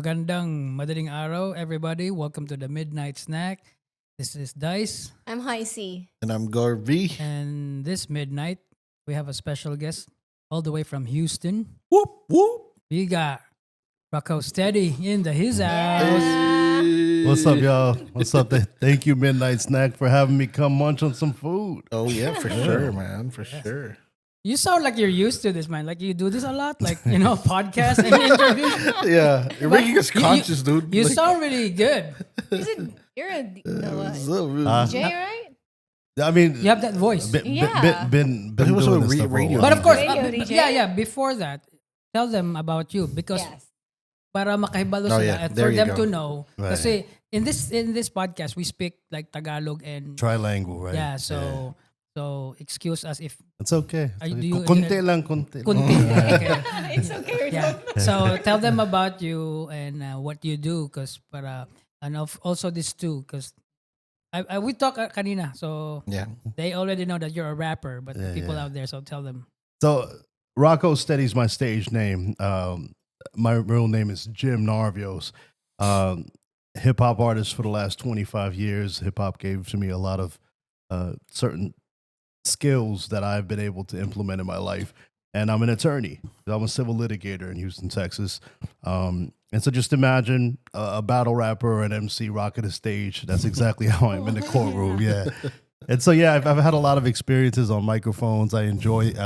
Magandang madaling araw, everybody. Welcome to the Midnight Snack. This is Dice. I'm High C. And I'm Garvey. And this midnight, we have a special guest all the way from Houston. Whoop, whoop. We got Rocko Steady in his house. Hey. What's up, y'all? What's up? Thank you, Midnight Snack, for having me come munch on some food. Oh, yeah, for sure, man. For sure. You sound like you're used to this, man. Like you do this a lot, like, podcast and interviews. Yeah. You're making us conscious, dude. You Like, sound really good. You're a DJ, DJ, right? I mean, You have that voice. been But he was doing a this stuff for a radio. while. But of course, Radio DJ? yeah. Before that, tell them about you because Yes. para makahibalo Oh, sila yeah. and There for you them go. to know. Right. Kasi in this podcast, we speak like Tagalog and Trilingual, right? yeah. So excuse us if It's okay. Are you- Kunti lang, kunti. kunti. Okay. It's okay. Yeah. So tell them about you and what you do, because para and also this too, because we talk kanina, so Yeah. they already know that you're a rapper, but the Yeah, people yeah. out there, so tell them. So, Rocko Steady's my stage name. My real name is Jim Narvios. Hip hop artist for the last 25 years. Hip hop gave to me a lot of certain skills that I've been able to implement in my life. And I'm an attorney. I'm a civil litigator in Houston, Texas. And so just imagine a battle rapper or an MC rocking a stage. That's exactly how I'm in the courtroom. Yeah. And so, yeah, I've had a lot of experiences on microphones. I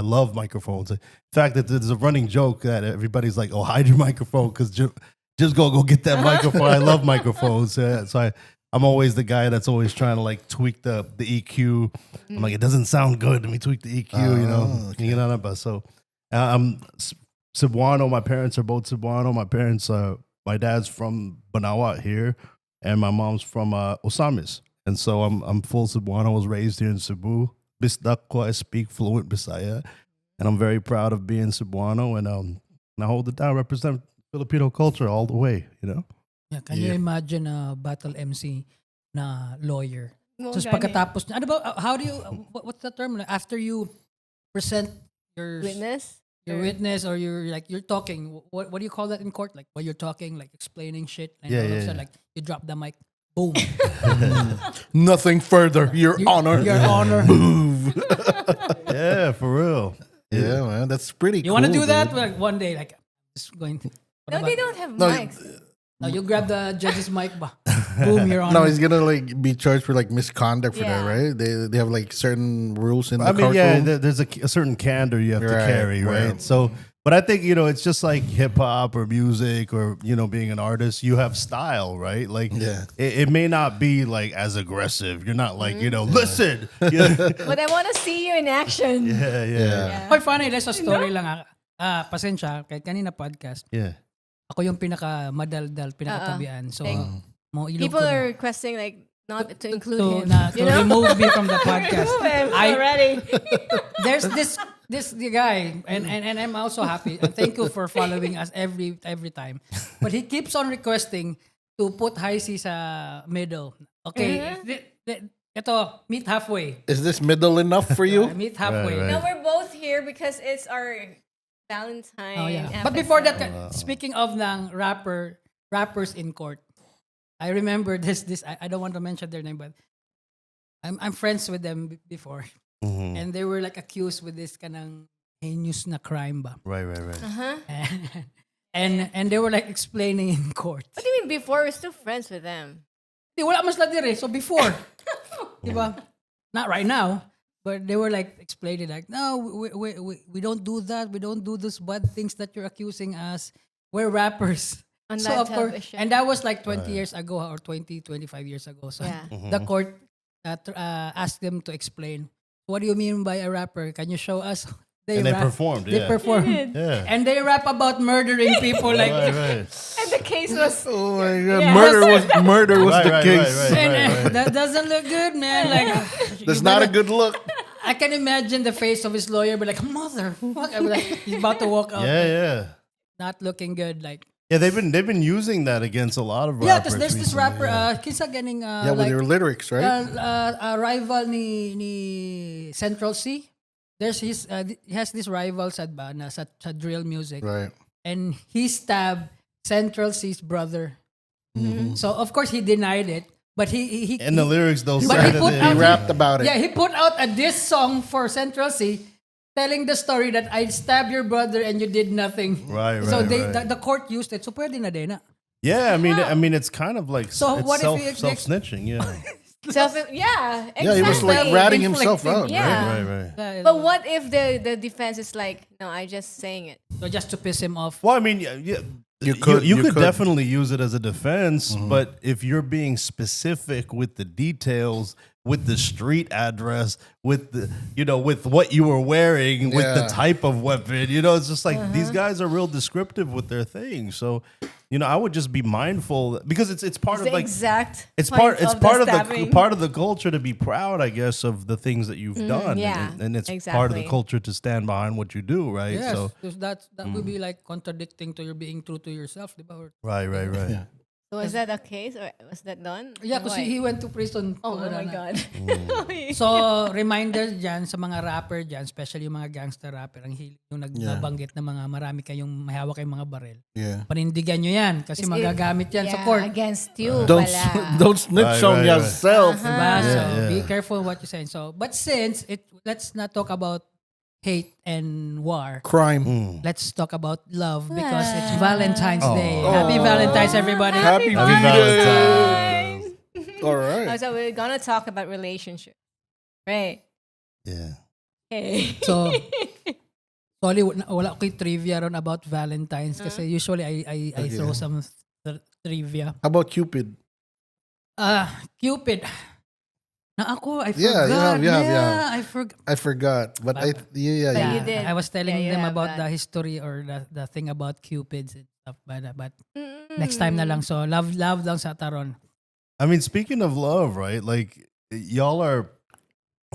love microphones. In fact, there's a running joke that everybody's like, oh, hide your microphone because just go get that microphone. I love microphones. Yeah. So I'm always the guy that's always trying to like tweak the EQ. I'm like, it doesn't sound good. Let me tweak the EQ, Okay. You know, but so I'm Cebuano. My parents are both Cebuano. My dad's from Banawa here, and my mom's from Osamis. And so I'm full Cebuano. I was raised here in Cebu. Bisdakwa, I speak fluent Bisaya, and I'm very proud of being Cebuano. And I hold it down, represent Filipino culture all the way. Yeah, can you imagine a battle MC na lawyer? Oh, Tapos pagkatapos, ano ba, how do you, what's the term? Like, after you present your Witness? witness or you're talking, what do you call that in court? Like, when you're talking, like explaining shit, and Yeah, all of a yeah. sudden, like, you drop the mic, boom. Nothing further. Your honor. Your honor. Yeah, for real. Yeah, man. That's pretty You cool. want to do that? dude. Like, one day, like, just going to. No, they don't have No, mics. No, you grab the judge's mic, ba? Boom, your honor. No, he's gonna like be charged for like misconduct for that, Yeah. right? They have like certain rules in the I mean, courtroom. yeah, there's a certain candor you have to Right, carry, right? right. So, but I think, it's just like hip hop or music or, being an artist, you have style, right? Like, Yeah. it may not be like as aggressive. You're not like, listen. Yeah, But I want to see you in action. yeah. Yeah. Hoy, funny, let's a story lang. Pasensya, kahit kanina podcast, Yeah. ako yung pinaka-madaldal, pinakatabian. So, mo ilog People ko are na. requesting like not to include to, him. to remove me from the podcast. I- already. There's this guy, and I'm also happy. And thank you for following us every time. But he keeps on requesting to put High C sa middle. Okay, ito, meet halfway. Is this middle enough for you? Meet halfway. Right, No, we're both here because it's our Valentine. Oh yeah. episode. But before that, speaking of ng rappers in court, I remember this. I don't want to mention their name, but I'm friends with them before, Mhm. and they were like accused with this kanang heinous na crime ba. Right. Uh-huh. And they were like explaining in court. What do you mean before? We're still friends with them. Di wala mas ladir eh. So before, di ba? Not right now, but they were like explaining like, no, we don't do that. We don't do those bad things that you're accusing us. We're rappers. On So live of course, television. and that was like 20 years ago or 25 years ago. So Yeah. the court asked them to explain, what do you mean by a rapper? Can you show us? And they performed, They yeah. performed. Yeah. And they rap about murdering people like Right. And the case was Oh my god. Yeah. Murder was Right, the right, case. right, and that doesn't look good, man. Like That's you not a better- good look. I can imagine the face of his lawyer, but like, motherfucker, like, he's about to walk out. Yeah. Not looking good. Like, Yeah, they've been using that against a lot of yeah, rappers. because there's this recently, rapper, yeah. kinsa ganing, Yeah, with like, your lyrics, right? a rival ni Central C. He has this rival sa drill music. Right. And he stabbed Central C's brother. So of course he denied it, but he And the lyrics though But he said put it. out- He rapped about it. yeah, he put out a diss song for Central C, telling the story that I stabbed your brother and you did nothing. Right, So right, right. the court used it. So pwede na din. Yeah, I mean, it's kind of like So it's what if he- self snitching. Yeah, Yeah, exactly. Yeah, he was like ratting himself out. Yeah. right. But what if the defense is like, no, I just saying it. So just to piss him off. Well, I mean, yeah, You could definitely use it as a defense, but if you're being specific with the details, with the street address, with the with what you were wearing, with the Yeah. type of weapon, it's just like these guys are real descriptive with their things. So, I would just be mindful because it's part It's of the like exact. it's point part of the stabbing. part of the culture to be proud, I guess, of the things that you've done. yeah, and it's part of the exactly. culture to stand behind what you do, right? Yes, So 'cause that would be like contradicting to your being true to yourself, di ba? right. Yeah. So was that a case or was that done? Yeah, Or because what? he went to prison. Oh to my na. God. So, reminder dyan sa mga rapper dyan, especially yung mga gangster rapper, ang hilig yung nagbanggit na mga marami kayong may hawak kayong mga baril. Yeah. Panindigan nyo yan kasi magagamit yan sa court. Against you Don't pala. don't snitch Right, on right, right. yourself. Diba? So, yeah. be careful what you're saying. So, but since let's not talk about hate and war. Crime. Let's talk about love because it's Valentine's Day. Oh. Happy Valentine's, everybody. Happy Valentine's. All right. So we're gonna talk about relationship, right? Yeah. Okay. So, sorry, wala ko trivia ron about Valentine's kasi usually I throw some trivia. How about Cupid? Cupid. Na ako, I Yeah, forgot. you have. I forgot. I forgot, but But you did. I was telling Yeah, you them have about that. the history or the thing about Cupids and stuff. But next time na lang. So, love lang sa taron. I mean, speaking of love, right? Like y'all are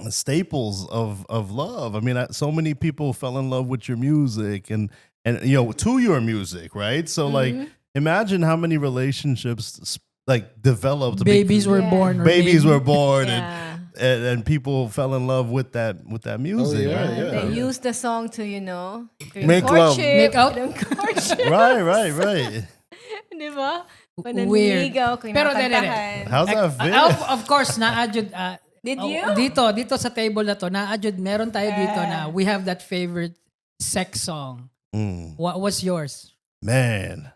staples of love. I mean, so many people fell in love with your music and to your music, right? So like, imagine how many relationships like developed. Babies were Yeah. born. or Babies maybe- were born, Yeah. and people fell in love with that music. yeah, right? yeah. They use the song to, during Make love. courtship, Make out. during courtship. Right. Di ba? Kung Weird. naniligaw, kung Pero nakantahan. How's that feel? Of course, na-adjud. Did you? Dito sa table na to, na-adjud, meron tayo dito na we have that favorite sex song. What was yours? Man,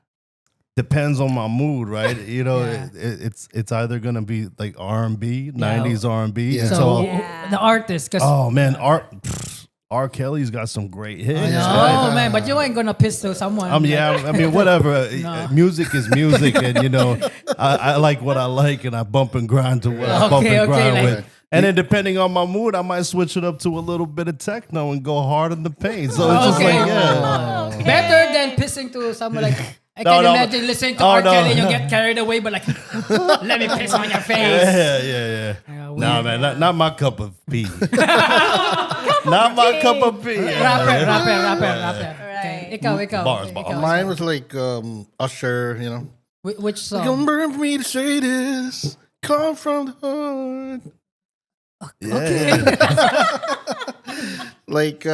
depends on my mood, right? Yeah. It's either gonna be like R&B, 90s R&B. Yeah. So, Yeah. the artist. Cause, Oh man, R. Kelly's got some great hits. oh, right? man, but you ain't gonna piss to someone. Yeah, I mean, whatever. Music is music, and I like what I like, and I bump and grind to what I bump Okay, and grind like- with. And then depending on my mood, I might switch it up to a little bit of techno and go hard in the paint. So it's just Okay. like, yeah. Better than pissing to someone like, I No, can no. imagine listening to Oh, R. no. Kelly and you get carried away, but like, let me piss on your face. Yeah. Yeah, Nah, weird. man, not my cup of tea. Not my cup of tea. Rapper. Right. Okay. Ikaw. Bars. Ikaw. Mine was like Usher, Which song? Don't burn for me to say this. Come from the heart. Yeah. Like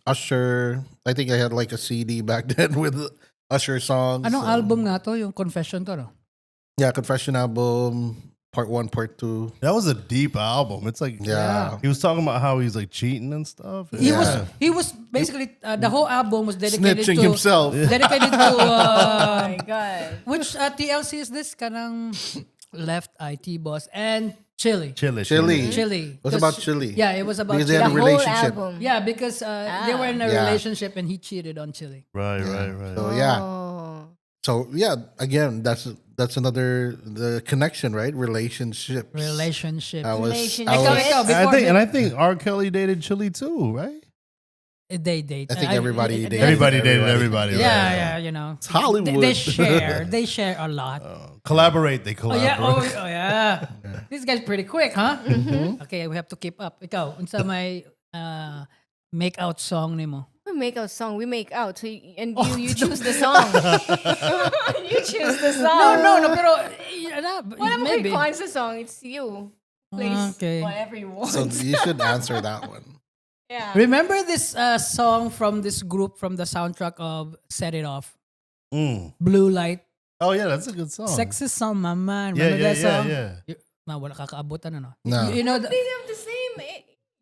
Usher. I think I had like a CD back then with Usher songs. Anong album nga to? Yung Confession to, no? Yeah, Confession album, part 1, part 2. That was a deep album. It's like, Yeah. he was talking about how he's like cheating and stuff. He Yeah. was basically, the whole album was dedicated Snitching to... himself. Dedicated to... Oh my God. which TLC is this? Kanang Left IT Boss and Chili. Chili. Chili. It was 'Cause- about Chili. Yeah, it was about Because they Chili. had a The whole relationship. album. Yeah, because they were in a Yeah. relationship and he cheated on Chili. Right. So yeah. Oh. So yeah, again, that's another the connection, right? Relationship. Relationship. I was. Relationship. I, was Ikaw, I think R. Kelly dated Chili too, right? They date. I think everybody dated Everybody dated everybody. Yeah, right? It's Hollywood. They share. They share a lot. Collaborate. They Oh collaborate. yeah. This guy's pretty quick, huh? Okay, we have to keep up. Ikaw, unsa may make out song nimo? We make out song. We make out. So you choose the song. You choose the song. No, pero Wala mo maybe. kay sa song. It's you. Place Okay. whatever you want. So you should answer that one. Yeah. Remember this song from this group from the soundtrack of Set It Off? Blue Light. Oh yeah, that's a good song. Sex is on my mind. Yeah, Remember that song? yeah. Wala kakaabutan, ano? No. You know, They have the same.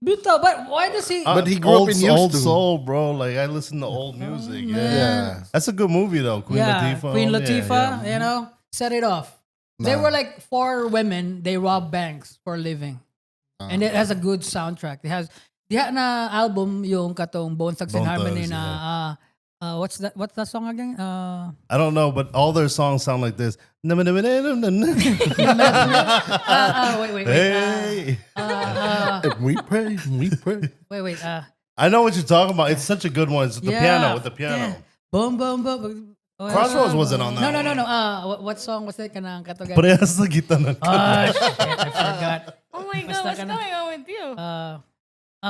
Bito, but why does he... But he grew up in old Houston. soul, bro. Like I listen to old music. Yeah. That's a good movie though. Queen Latifah. Queen Yeah, Latifah, yeah. you know, set it off. They were like 4 women. They rob banks for a living. And it has a good soundtrack. It has... Diha na album yung katong Bone Thugs and Bone Harmony Thugs, na... what's that song again? I don't know, but all their songs sound like this. Wait. Hey. We pray. Wait. I know what you're talking about. It's such a good one. It's the piano with the piano. Yeah. Boom, boom, boom. Crossroads wasn't on that No. one. What song was it? Kanang katogan. Parehas na kita na. Oh, shit. I forgot. Oh my Basta God, what's ka na. going on with you?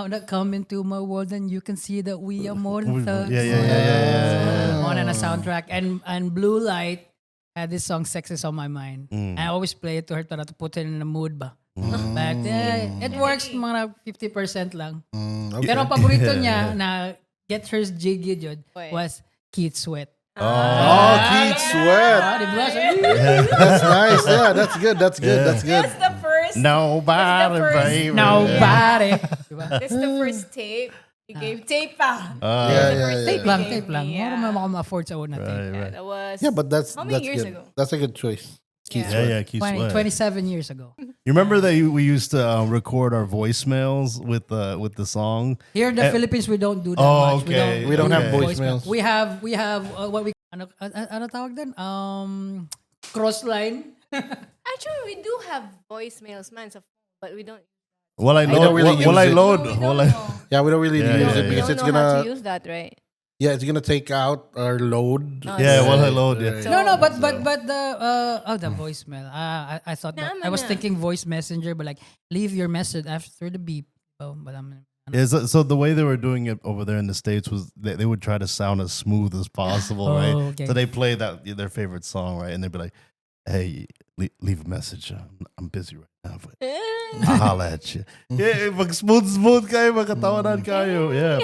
Not come into my world and you can see that we are more than thugs. Yeah. One on a soundtrack. And Blue Light had this song Sex is on My mind. And I always play it to her to put her in the mood ba. Back there. It works mga 50% lang. Okay. Pero ang paborito niya na get her jiggy jud was Keith Sweat. Oh, Keith Sweat. Di ba? That's nice. Yeah, that's good. That's good. That's good. That's the first. Nobody, That's the first- baby. Nobody. Diba? That's the first tape. You gave tape pa. Yeah. Tape lang. Mura mo ako ma-afford sa una tape. Yeah, that was. Yeah, but that's How many that's years good. ago? That's a good choice. Keith Yeah. Sweat. Keith Sweat. 27 years ago. You remember that we used to record our voicemails with the song? Here in the Philippines, we don't do that Oh, much. okay. We don't have Okay. voicemails. We have what we ano tawag din? Crossline. Actually, we do have voicemails, man, but we don't. Well, I don't load. really use Well, I it. load. We Well, don't I. know. Yeah, we don't really Yeah, use yeah, it We because don't it's know how gonna to use that, right? it's gonna take out our load. Yeah, well, I load. Yeah. So- No, but the voicemail. I thought that, I was Naman na. thinking voice messenger, but like leave your message after the beep. Oh, but Yeah, so the way they were doing it over there in the States was they would try to sound as smooth as possible, Oh, right? okay. So they play their favorite song, right? And they'd be like, hey, leave a message. I'm busy right now, but I'll holla at you. Yeah, pag smooth kayo, magkatawanan kayo. Yeah.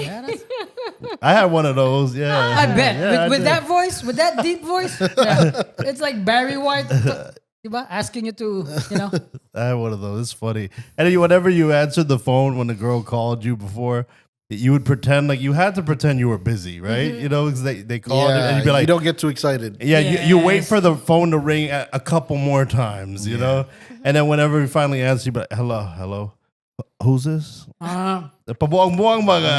I had one of those, yeah. I bet Yeah, I with did. that voice, with that deep voice, yeah. It's like Barry White, diba? Asking you to, I had one of those. It's funny. And then whenever you answered the phone when the girl called you before, you would pretend like you had to pretend you were busy, right? You know, because they called Yeah, and you'd be like, you don't get too excited. yeah, you wait Yes. for the phone to ring a couple more times, you know? And then whenever you finally answer, you be like, hello, who's this? Pabuang-buang mga.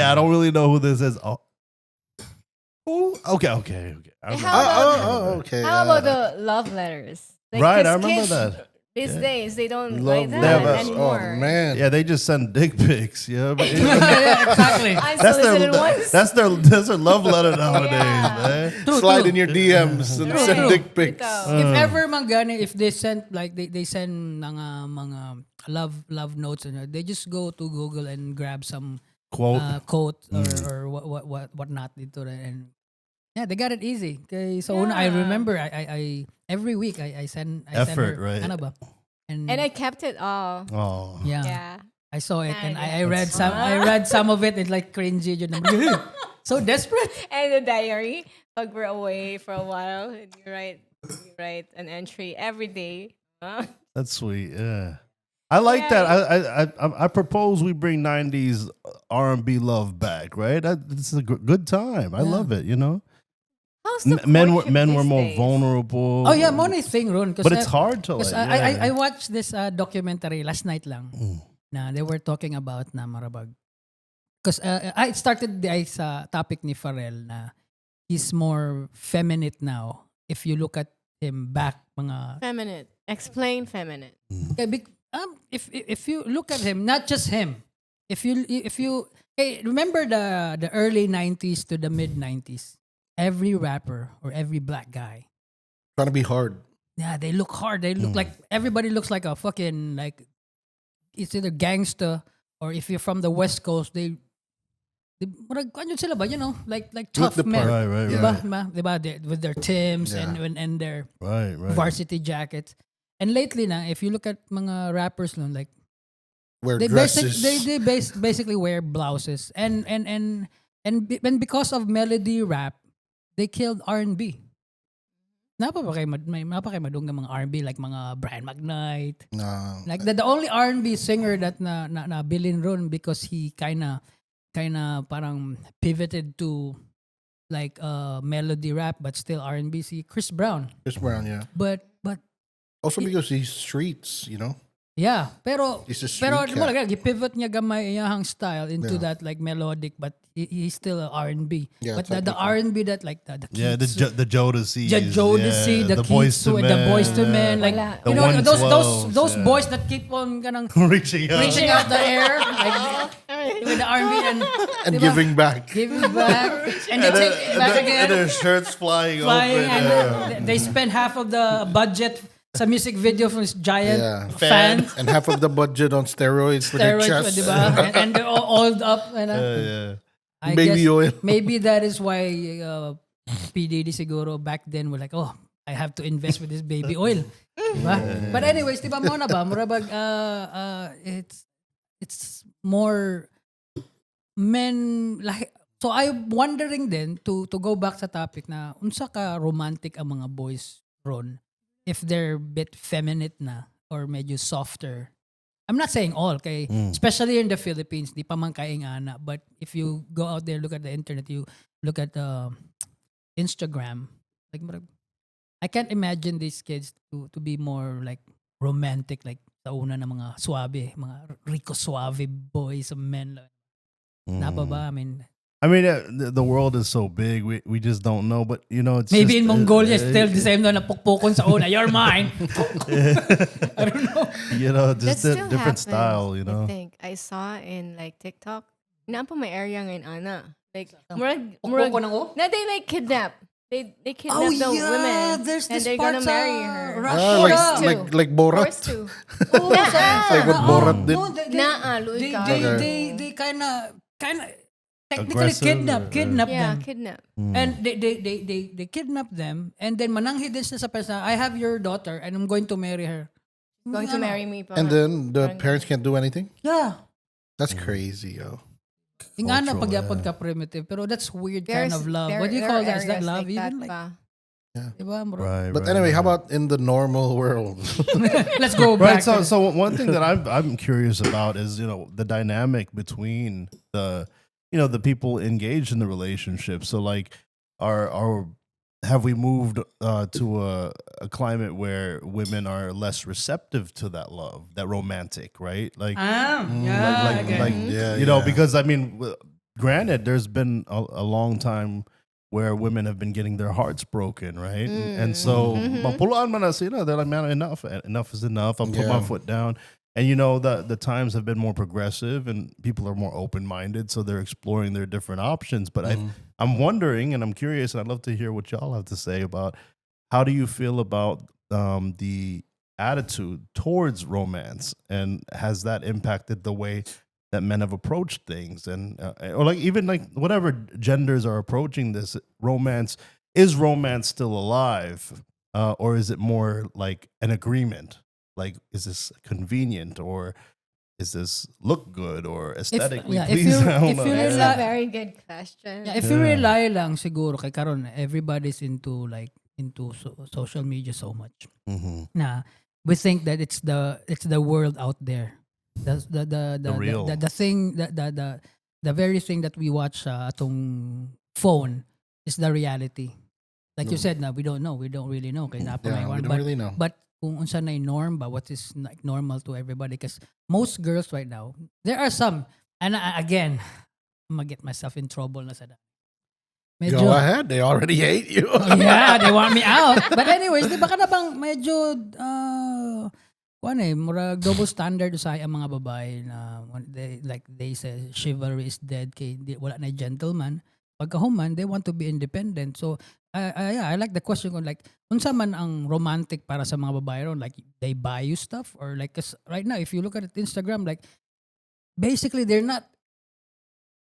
I don't really know who this is. Oh, okay. I remember. Okay. How about the love letters? Like, Right, 'cause I remember kids that. These days, they don't Love write that letters. anymore. Oh man. Yeah, they just send dick pics. Yeah, but yeah, exactly. Unsolicited ones. that's their love letter nowadays, man. Slide in your DMs and send True. dick pics. Ikaw. If ever man gani, if they send like they send mga love notes and they just go to Google and grab some Quote. quote or what not dito and yeah, they got it easy. Okay, so una, I Yeah. remember I every week I send Effort, her, right? ano ba? And And I kept it all. Oh. yeah, Yeah. I saw it and I I read some of it. It's like cringy. Yun. So desperate. And the diary. Pag we're away for a while, and you write an entry every day. That's sweet. Yeah. I like that. I propose we bring 90s R&B love back, right? It's a good time. I love it, you know? How's the Men courtship were these more days? vulnerable. Oh yeah, mo na yung thing ron. But it's hard to like. I watched this documentary last night lang. Na they were talking about na marabag. Because I started sa topic ni Pharrell na he's more feminine now. If you look at him back, mga Feminine. Explain feminine. if you look at him, not just him. If you hey, remember the early 90s to the mid 90s. Every rapper or every black guy, Trying to be hard. yeah, they look hard. They look like everybody looks like a fucking like it's either gangster or if you're from the West Coast, they murag kanyo sila ba, you know, like tough the men. part. Right. Diba? With their Timbs Yeah. and their Right. varsity jackets. And lately na, if you look at mga rappers no, like Wear they dresses. basically wear blouses and because of melody rap, they killed R&B. Napakay madung ng mga R&B like mga Brian McKnight. Like the only R&B singer that na bilin ron because he kinda parang pivoted to like melody rap but still R&B, si Chris Brown. Chris Brown, yeah. But Also because he's streets, yeah, pero He's a street pero cat. gi-pivot niya gamay iyahang style into Yeah. that like melodic but he's still a R&B. Yeah, But the R&B that like the Yeah, Keats, the Jodeci. the Jodeci, the Keats, the Boys to Men, like Wala. you The know those 112s, those yeah. boys that keep on ganang reaching out. reaching out the air like with the R&B And diba? giving back. Giving back and they take it back again, And their shirts flying flying, open. and yeah. they spend half of the budget sa music video from this giant Yeah. fan. And half of the budget on steroids for their Steroids, chest. diba? And they're all oiled up. And, Yeah. I Baby guess oil. maybe that is why PDD siguro back then were like, oh, I have to invest with this baby oil. Diba? But anyways, diba mo na ba? Murabag, it's more men like, so I'm wondering then to go back sa topic na unsa ka romantic ang mga boys ron if they're bit feminine na or medyo softer. I'm not saying all, kay especially in the Philippines, di pa man kaing ana. But if you go out there, look at the internet, you look at Instagram, like I can't imagine these kids to be more like romantic, like sa una na mga suave, mga rico suave boys, men. Napa ba? I mean, the world is so big. We just don't know. But it's Maybe just, in Mongolia, still the same na napukpukon sa una. You're mine. I don't know. Just That a still different happens, style. I think I saw in like TikTok. Napa may area ngayon ana. Like murag Pukpukon ng o? na they like kidnap. They kidnap the women There's and this they're part gonna marry her. Russia. Like Borat. Forced to. Like what Borat did. No, Luis ka. they kinda technically Aggressive kidnap Yeah, them. kidnap. And they kidnap them and then mananghi din sila sa person, I have your daughter and I'm going to marry her. Going to marry me. And then the parents can't do anything? Yeah. That's crazy, yo. Yung ana Cultural, pagyapod ka primitive, pero that's weird kind There's- of love. there- What do you there call are that? Is that areas love like even? that Like, pa. diba, bro? Right. But right, anyway, how right. about in the normal world? Let's go Right. back. So one thing that I'm curious about is the dynamic between the people engaged in the relationship. So like, have we moved to a climate where women are less receptive to that love, that romantic, right? Like, Yeah, okay. Yeah, because I mean, granted, there's been a long time where women have been getting their hearts broken, right? And so, mapulaan man na sila. They're like, man, enough is enough. I'll put my foot down. And the times have been more progressive and people are more open-minded, so they're exploring their different options. But I'm wondering, and I'm curious, and I'd love to hear what y'all have to say about how do you feel about the attitude towards romance, and has that impacted the way that men have approached things, and or like even like whatever genders are approaching this romance? Is romance still alive, or is it more like an agreement? Like, is this convenient, or is this look good, or aesthetically if pleasing? you- I don't if know. you That's rely- a very good question. Yeah, if you rely lang siguro kay karon everybody's into social media so much. Mhm. Na we think that it's the world out there. The real. the thing the very thing that we watch sa atong phone is the reality. Like you said, na we don't know, we don't really know kay Yeah, we one, don't really know. but kung unsa na norm ba, what is like normal to everybody, because most girls right now, there are some, and again, I'm gonna get myself in trouble na sa medyo, Go ahead. They already hate you. yeah, they want me out. But anyways, di ba ka na bang medyo, murag double standard sa ang mga babae na they say chivalry is dead kay wala na gentleman. Pagkahuman, they want to be independent. So, I like the question kung like, unsa man ang romantic para sa mga babae ron? Like, they buy you stuff? Or like, 'cause right now, if you look at Instagram, like, basically, they're not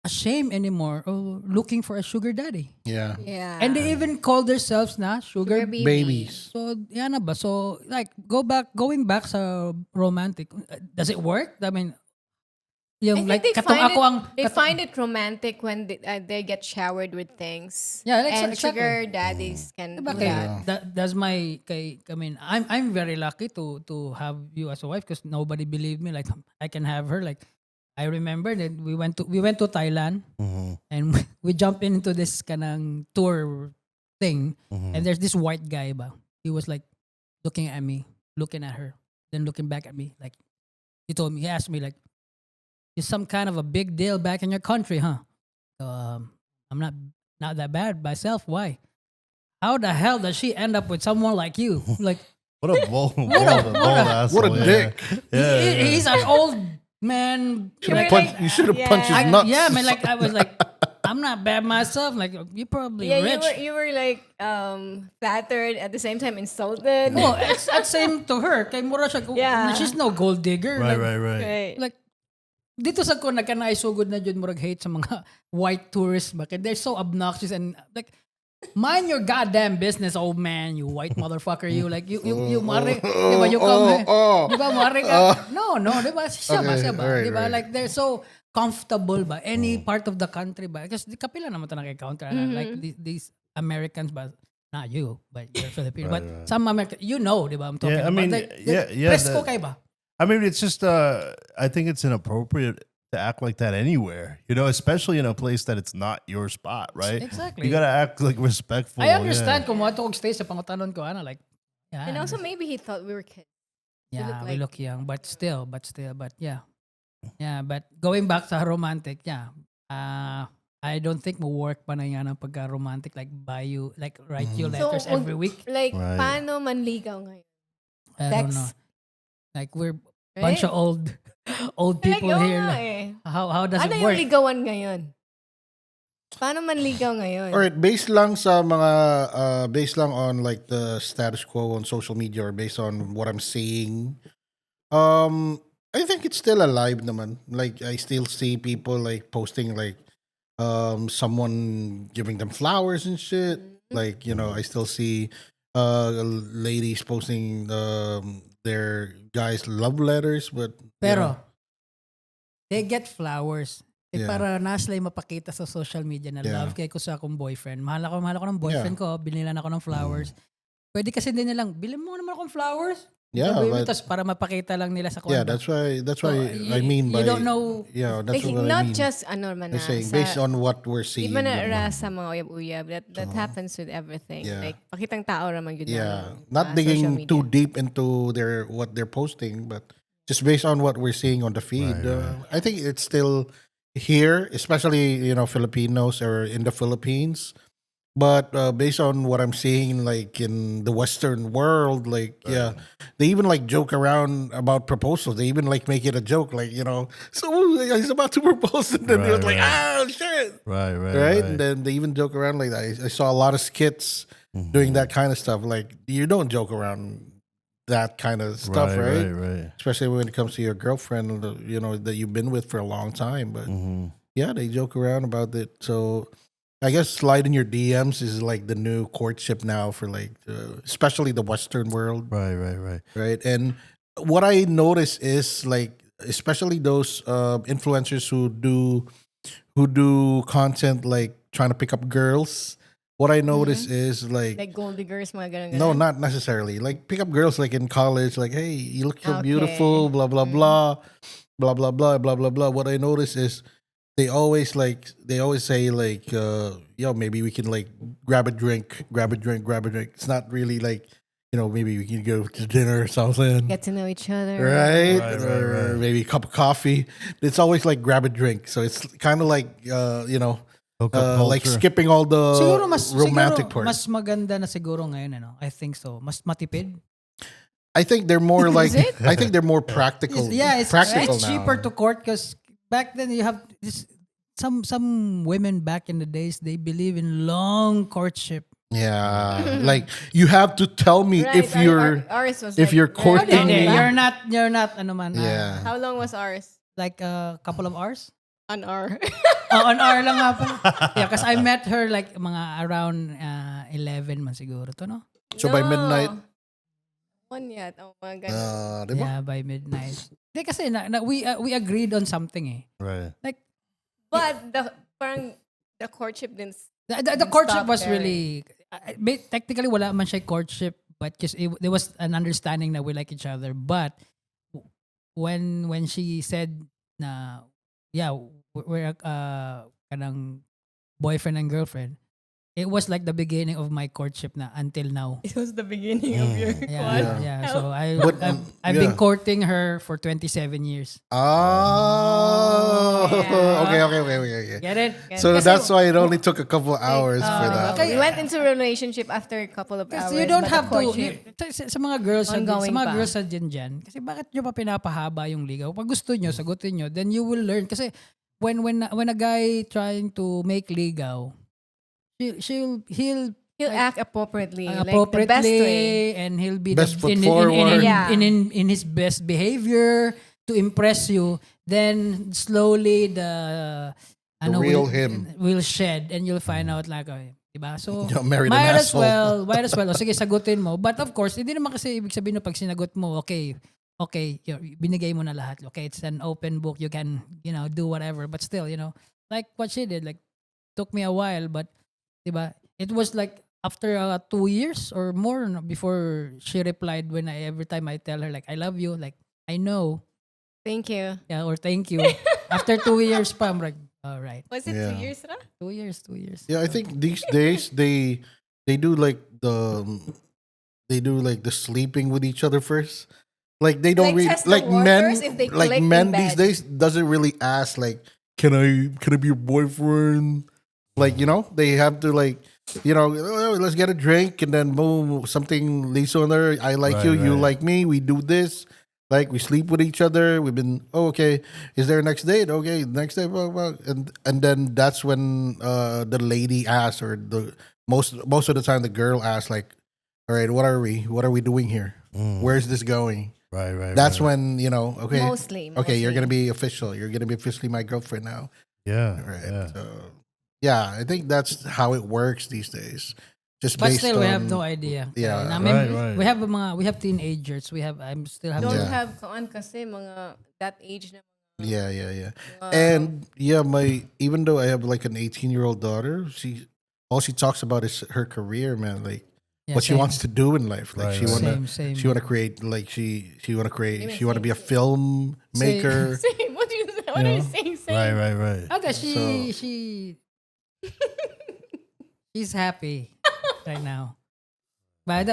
ashamed anymore of looking for a sugar daddy. Yeah. Yeah. And they even call themselves na sugar Sugar Babies. So, yan na ba? So, like, going back sa romantic, does it work? I mean, Yung I like think katong ako ang they find it romantic when they get showered with things. Yeah, like, and exactly. sugar daddies can Diba, do kay, that. that's my I mean, I'm very lucky to have you as a wife because nobody believed me. Like I can have her. Like I remember that we went to Thailand and we jumped into this kanang tour thing, and there's this white guy ba. He was like looking at me, looking at her, then looking back at me. Like he asked me like, "You're some kind of a big deal back in your country, huh?" I'm not that bad myself. Why? How the hell does she end up with someone like you? Like What a bold What asshole. a dick. he's an old man. You should have punched his nuts. Yeah, man. Like I was like, I'm not bad myself. Like you probably Yeah, rich. you were like flattered at the same time insulted. No, it's same to her. Kay mura siya. Yeah. She's no gold digger. Right, like, right, right. Right. Like dito sa ko nagkanaisugod na jud murag hate sa mga white tourists ba. Kay they're so obnoxious and like mind your goddamn business, old man, you white motherfucker, you like you mare, di ba, you come, di ba, mare ka, no, di ba, siya ba, right, di ba, right. like they're so comfortable ba, any part of the country ba, because di kapila naman ito nag-encounter, like these Americans ba, not you, but you're Filipino, but some American, you know, di ba, I'm talking Yeah, I about, mean, like, yeah, presko the- kay ba? I mean, it's just, I think it's inappropriate to act like that anywhere, you know, especially in a place that it's not your spot, right? Exactly. You got to act like respectful. I understand Yeah. kung mo ito og stay sa pangutanon ko, like, yeah, And also maybe he thought we were kids. yeah, look we like- look young, but yeah. Yeah, but going back sa romantic, yeah. I don't think mo work pa na yan ang pagka-romantic, like buy you, like write you letters So, every week. Like, Right. paano manligaw ngayon? I don't Text. know. Like we're Right? bunch of old people Like, oo here. nga Like, eh. how does Ano it yung work? ligawan ngayon? Paano manligaw ngayon? Alright, based lang sa mga based lang on like the status quo on social media or based on what I'm seeing, I think it's still alive naman. Like I still see people like posting like someone giving them flowers and shit. Like, you know, I still see ladies posting their guys love letters, but you Pero know, they get flowers. Eh, Yeah. para naslay mapakita sa social media na Yeah. love kay ko sa akong boyfriend. Mahal ako ng boyfriend ko. Binilan ako ng flowers. Pwede kasi din nilang, bilhin mo naman akong flowers. Yeah, Gagawin mo, but- tas para mapakita lang nila sa yeah, condo. that's why So, I mean by you don't know. yeah, that's Like, what I not mean. just ano man I'm na, saying sa, based on what we're seeing. di man na naman. ra sa mga uyab-uyab. That happens with everything. Yeah. Like, pakitang tao raman yun Yeah, na, not social digging media. too deep into what they're posting, but just based on what we're seeing on the feed. I think it's still here, especially Filipinos or in the Philippines. But based on what I'm seeing, like in the Western world, like yeah, they even like joke around about proposals. They even like make it a joke, like so he's about to propose, and then it was like, oh shit, Right. right? And then they even joke around like that. I saw a lot of skits doing that kind of stuff. Like you don't joke around that kind of stuff, right? Right. Especially when it comes to your girlfriend, that you've been with for a long time. But yeah, they joke around about it. So I guess slide in your DMs is like the new courtship now for like, especially the Western world, Right. right? And what I notice is like, especially those influencers who do content like trying to pick up girls. What I notice is like gold diggers, mga ganun. no, not necessarily. Like pick up girls like in college, like, hey, you look so Okay. beautiful, blah blah blah, blah blah blah, blah blah blah. What I notice is they always say like, yo, maybe we can like grab a drink. It's not really like, maybe we can go to dinner or something. Get to know each other. Right? Right. Or maybe a cup of coffee. It's always like grab a drink. So it's kind of like Hookup like culture. skipping all the Siguro romantic siguro, part. mas maganda na siguro ngayon, I think so. Mas matipid. I think they're more like it? I think they're more practical. It's practical it's now. cheaper to court because back then you have this. Some women back in the days they believe in long courtship. Yeah, like you have to tell me Right, if you're ours was if like you're very courting long me. back. You're not ano man. Yeah. How long was ours? Like a couple of hours. An hour. An hour lang nga pa. Yeah, because I met her like mga around 11 man siguro to, no? So by midnight, 1 yet. Oh, mga ganun. Diba? Yeah, by midnight. Hindi kasi we agreed on something eh. Right. Like But the courtship didn't. the courtship Stop was there. really technically wala man siya courtship, but because there was an understanding that we like each other. But when she said na yeah, we're kanang boyfriend and girlfriend, it was like the beginning of my courtship na until now. It was the beginning of your Yeah, Yeah. So But, I've been yeah. courting her for 27 years. Oh, Yeah. okay. Get it? So Kasi- that's why it only took a couple hours for that. okay. We went into a relationship after a couple of hours. Kasi you don't but the have to courtship, sa mga girls sa Ongoing mga pa. girls sa dyan kasi bakit nyo pa pinapahaba yung ligaw? Pag gusto nyo, sagutin nyo, then you will learn. Kasi when a guy trying to make ligaw, he'll he'll act appropriely, appropriately, like the best way. and he'll be Best foot in forward. Yeah. in his best behavior to impress you. Then slowly the real him. will shed and you'll find out like diba? So You married an might as asshole. well. O, sige, sagutin mo. But of course, hindi naman kasi ibig sabihin na pag sinagot mo, okay, binigay mo na lahat. Okay, it's an open book. You can, do whatever. But still, like what she did, like, took me a while. But, diba, it was like after 2 years or more before she replied when every time I tell her, like, I love you, like, I know. Thank you. Yeah, or thank you. After 2 years pa, I'm like, all right. Was it Yeah. 2 years, Ra? 2 years, 2 years. Yeah, I think these days they do like the sleeping with each other first. Like they don't Like really test the like men waters if they like click in men these bed. days doesn't really ask like can I be your boyfriend? Like they have to like "Oh, let's get a drink and then boom something leads on there. I like Right, you, you right. like me. We do this. Like we sleep with each other. We've been okay. Is there a next date? Okay, next date. Blah, blah. And then that's when the lady asks, or the most of the time the girl asks, like, all right, what are we doing here? Where's this going? Right. That's right. when okay, Mostly. okay, you're gonna be official. You're gonna be officially my girlfriend now. Yeah. Right. Yeah. So yeah, I think that's how it works these days. Just But based still, on we have no idea. Yeah. Kaya Right. we have teenagers. I'm still have Don't Yeah. have kaan kasi mga that age na Yeah. And yeah, even though I have like an 18-year-old daughter, all she talks about is her career, man. Like Yeah, what she same. wants to do in life. Like Right, she right. wanna Same. she wanna create like she wanna create Same, she wanna be a same. film maker. Same. What are you saying? Same. Right. Okay, So- she's happy right now. But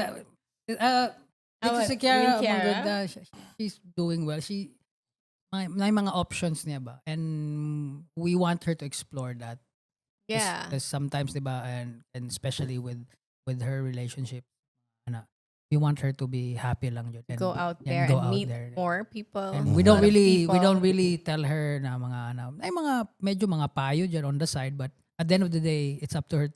ito si Kiara, Kiara? maganda. She's doing well. May mga options niya ba? And we want her to explore that. Yeah. Because sometimes, diba, and especially with her relationship, we want her to be happy lang yun. Go out there go and out meet there. more people. And we a don't lot of really people. tell her na ay mga medyo mga payo dyan on the side, but at the end of the day it's up to her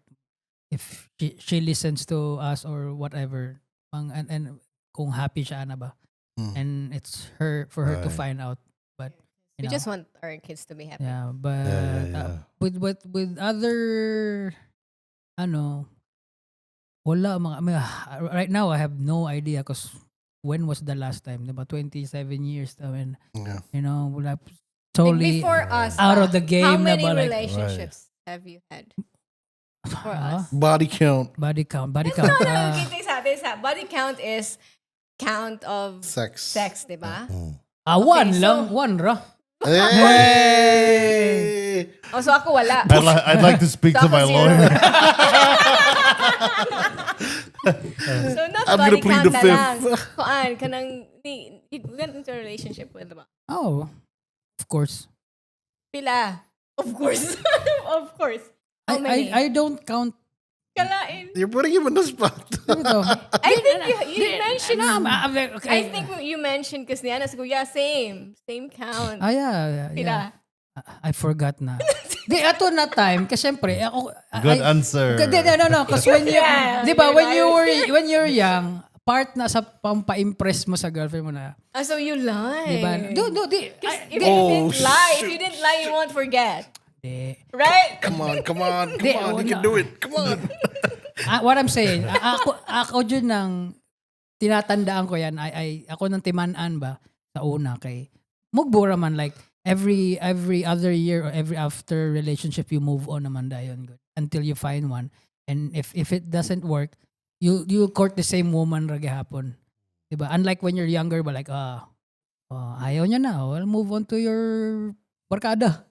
if she listens to us or whatever. And kung happy siya na ba. Mm. And it's for her to Right. find out. But We you know, just want our kids to be happy. yeah, but Yeah. with other wala right now I have no idea because when was the last time? About 27 years. I mean, Yeah. wala Like totally before us, out of the game how na many ba, like- relationships have you had? For us. Body count, Body count. No, this body count is count of sex. sex, diba? One Okay, lang, so- one ra. Hey! Oh, so ako wala. I'd like to speak to Ako my zero. lawyer. So not I'm body gonna plead count the na fifth. lang. Kuan, kanang, you went into a relationship with, diba? Oh, of course. Pila? Of course. Of course. How many? I don't count. Kalain. You're putting him on the spot. Ito. I think you mentioned. Okay. I think you mentioned kasi Niana sabi ko, yeah, same count. Yeah. Pila? I forgot na. Di, ato na time. Kasi syempre, ako... Good answer. No. Because when you... Yeah, di ba, you're when you're young, part na sa pampa-impress mo sa girlfriend mo na. Ah, so you lie. Di ba? Di. If you didn't lie, you won't forget. Di. Right? Come on. Di, You can do it. Come on. What I'm saying, ako dyan ng tinatandaan ko yan, ako nang timanaan ba sa una kay mugbura man like every other year or every after relationship you move on naman dayon good until you find one. And if it doesn't work, you court the same woman ra gihapon. Diba? Unlike when you're younger ba like ayaw niya na, well, move on to your barkada.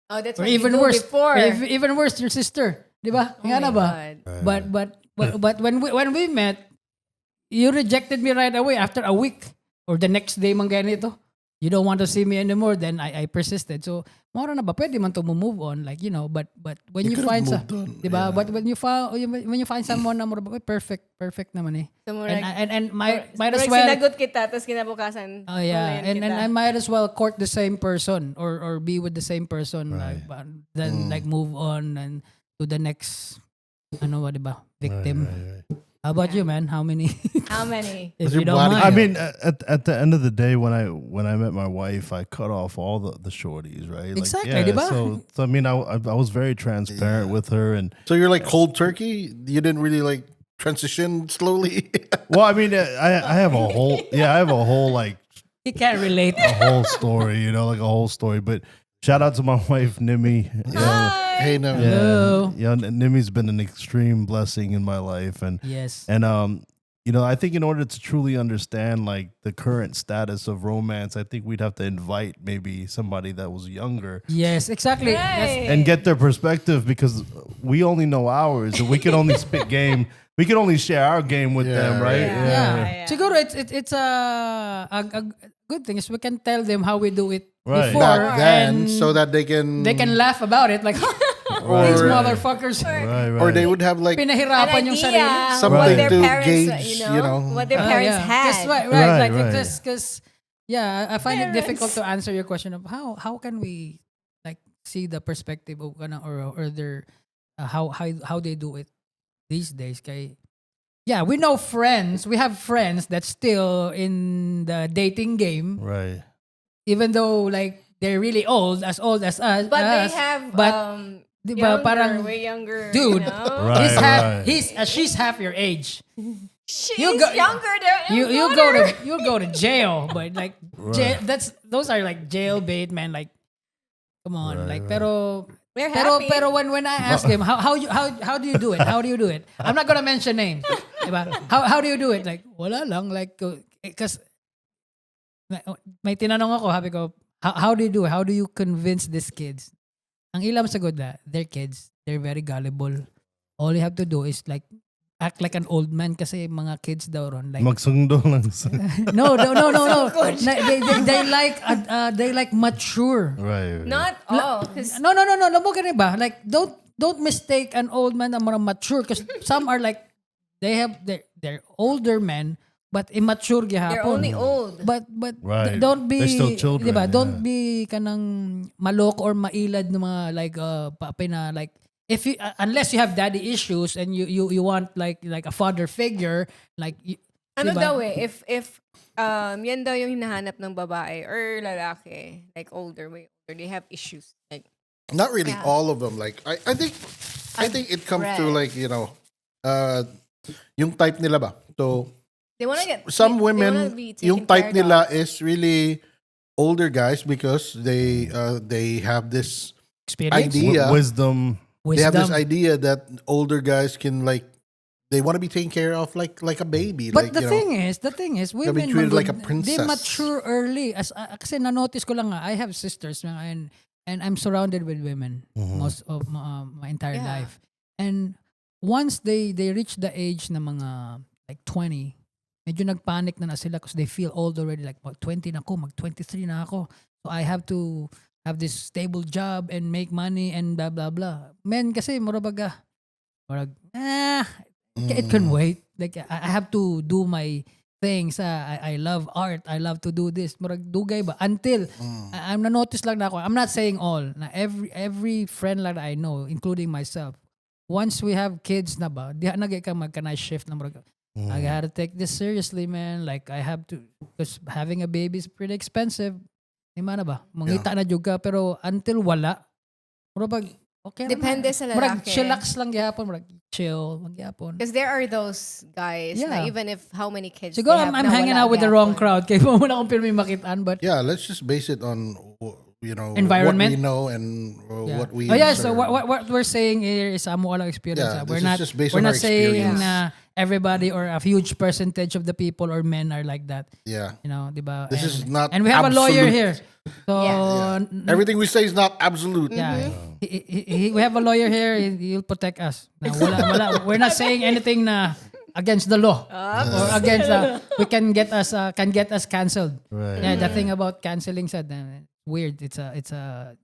Oh, that's Or what even you do worse, before. even worse, your sister, di ba? Oh Nga na my ba? God. But when we met, you rejected me right away after a week or the next day man ganito. You don't want to see me anymore. Then I persisted. So, mara na ba pwede man to move on, like but when you could've find moved on, di ba? yeah. But when you find someone na mura ba perfect naman eh. So, And might as well sinagot kita, tapos kinabukasan. oh yeah, and I might as well court the same person or be with the same person Right. then like move on and to the next di ba victim. Right. How about you, man? How many? How many? If Your you don't body- mind. I mean, at the end of the day, when I met my wife, I cut off all the shorties, right? Exactly, diba? So I mean, I was very transparent with her, and So you're like cold turkey. You didn't really like transition slowly. well, I mean, I have a whole like he can't relate. a whole story, like a whole story. But shout out to my wife Nimi. Hey, no. Hello. Yeah, Nimi's been an extreme blessing in my life, and Yes. I think in order to truly understand like the current status of romance, I think we'd have to invite maybe somebody that was younger Yes, exactly. Right. and get their perspective, because we only know ours and we can only spit game. We can only share our game with Yeah, them, right? Yeah. Yeah. Siguro it's a good thing is we can tell them how we do it Right. before Back then, and so that they can laugh about it like these motherfuckers Right. or they would have like pinahirapan yung sarili. Something what their to parents, gauge, what their parents had. Right. Right. Because yeah, I find it Parents. difficult to answer your question of how can we like see the perspective of or their how they do it these days. Kay yeah, we have friends that's still in the dating game, Right. even though like they're really old as us. But they have but di ba, younger, parang way younger. dude, Right. she's half your age. She's You go- younger than You'll go to jail, but like Right. those are like jail bait, man. Like, come on, Right, like right. We're happy. pero when I ask him how do you do it? How do you do it? I'm not gonna mention names. Diba? How do you do it? Like wala lang like because may tinanong ako, habi ko, how do you do it? How do you convince these kids? Ang ilam sagot na, they're kids. They're very gullible. All you have to do is like act like an old man kasi mga kids daw ron like Magsundo lang. no. They like mature. Right. Not all. 'Cause No. Mo gani ba? Like don't mistake an old man na mga mature because some are like they're older men but immature they're gihapon. only old. But Right. don't be They're still children, diba? Don't yeah. be kanang maloko or mailad ng mga like papi na like if you unless you have daddy issues and you want like a father figure like Ano diba? daw if yan daw yung hinahanap ng babae or lalaki, like way older, they have issues. Like, not really Yeah. all of them. Like I think it comes to read. like yung type nila ba. So they wanna get some they wanna women be yung taken type care nila of. is really older guys because they have this Experience? idea. Wisdom. They have this Wisdom. idea that older guys can like they want to be taken care of like a baby. But like, the thing is, be women treated like a they princess. mature early. As kasi na-notice ko lang nga, I have sisters and I'm surrounded with women most of my entire Yeah. life. And once they reach the age na mga like 20, medyo nagpanic na sila because they feel old already. Like mag 20 na ako, mag 23 na ako. So I have to have this stable job and make money and blah blah blah. Men kasi murag it can wait. Like I have to do my things. I love art. I love to do this. Murag dugay ba until I'm na notice lang na ako. I'm not saying all. Na every friend lang that I know, including myself. Once we have kids na ba, di nagay ka magka-nice shift na murag. I gotta take this seriously, man. Like I have to, because having a baby is pretty expensive. Di mana ba? Mangita na jud ka pero until wala. Murag okay ra Depende na. sa Murag lalaki. chillax lang gyapon, murag chill magyapon. Because there are those guys na Yeah. even if how many kids Siguro they have I'm na hanging wala out with the wrong gyapon. crowd kay mo na akong pirmi makitaan but Yeah, let's just base it on Environment? what we know and yeah. what we. Oh yeah, so observe. what we're saying here is amo lang experience. Yeah, We're this is not just based we're on not our saying experience. na everybody or a huge percentage of the people or men are like that. Yeah, You know, diba? This is not and we have a lawyer absolute. here. So Yeah. Everything we say is not absolute. yeah, we have a lawyer here. He'll protect us. Na we're not saying anything na against the law or against we can get us canceled. Right. Yeah, the thing about canceling said weird. It's a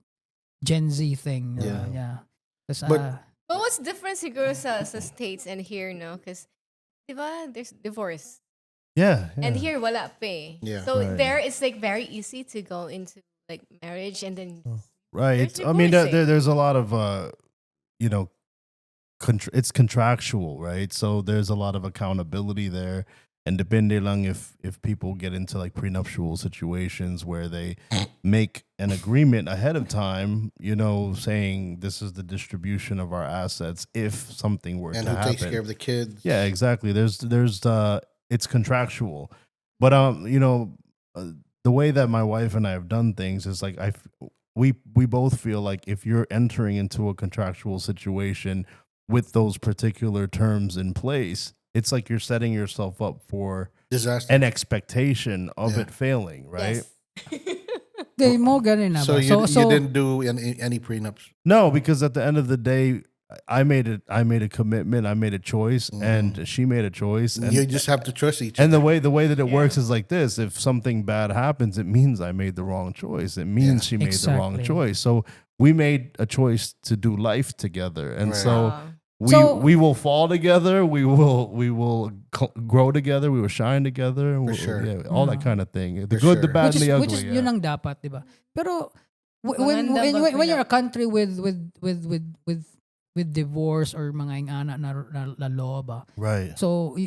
Gen Z thing. Yeah. 'Cause, But- But what's different siguro sa States and here, no? Because, diba, there's divorce. Yeah. And here, wala pa eh. Yeah. So Right. there, it's like very easy to go into like marriage and then Right. There's I mean, divorcing. there's a lot of, you know, it's contractual, right? So there's a lot of accountability there. And depende lang if people get into like prenuptial situations where they make an agreement ahead of time, saying this is the distribution of our assets if something were And to who happen. takes care of the kids? Yeah, exactly. There's it's contractual, but the way that my wife and I have done things is like we both feel like if you're entering into a contractual situation with those particular terms in place, it's like you're setting yourself up for Disaster. an expectation of Yeah. it failing, right? yes. okay, mo ganun na So ba? you didn't do any prenups. No, because at the end of the day, I made a commitment, I made a choice, and she made a choice, and You just have to trust each And other. the way that it works is like this: if something bad happens, it means I made the wrong choice. It means she made the wrong Exactly. choice. So we made a choice to do life together, and Right. so So- we will fall together. We will grow together. We will shine together. For sure. Yeah, all that kind of thing. The For good, the sure. bad, and the ugly. which is yeah. yun ang dapat, di ba? Pero Maganda when you're a mag-prenup. country with divorce or mga ingana na law ba. Right. So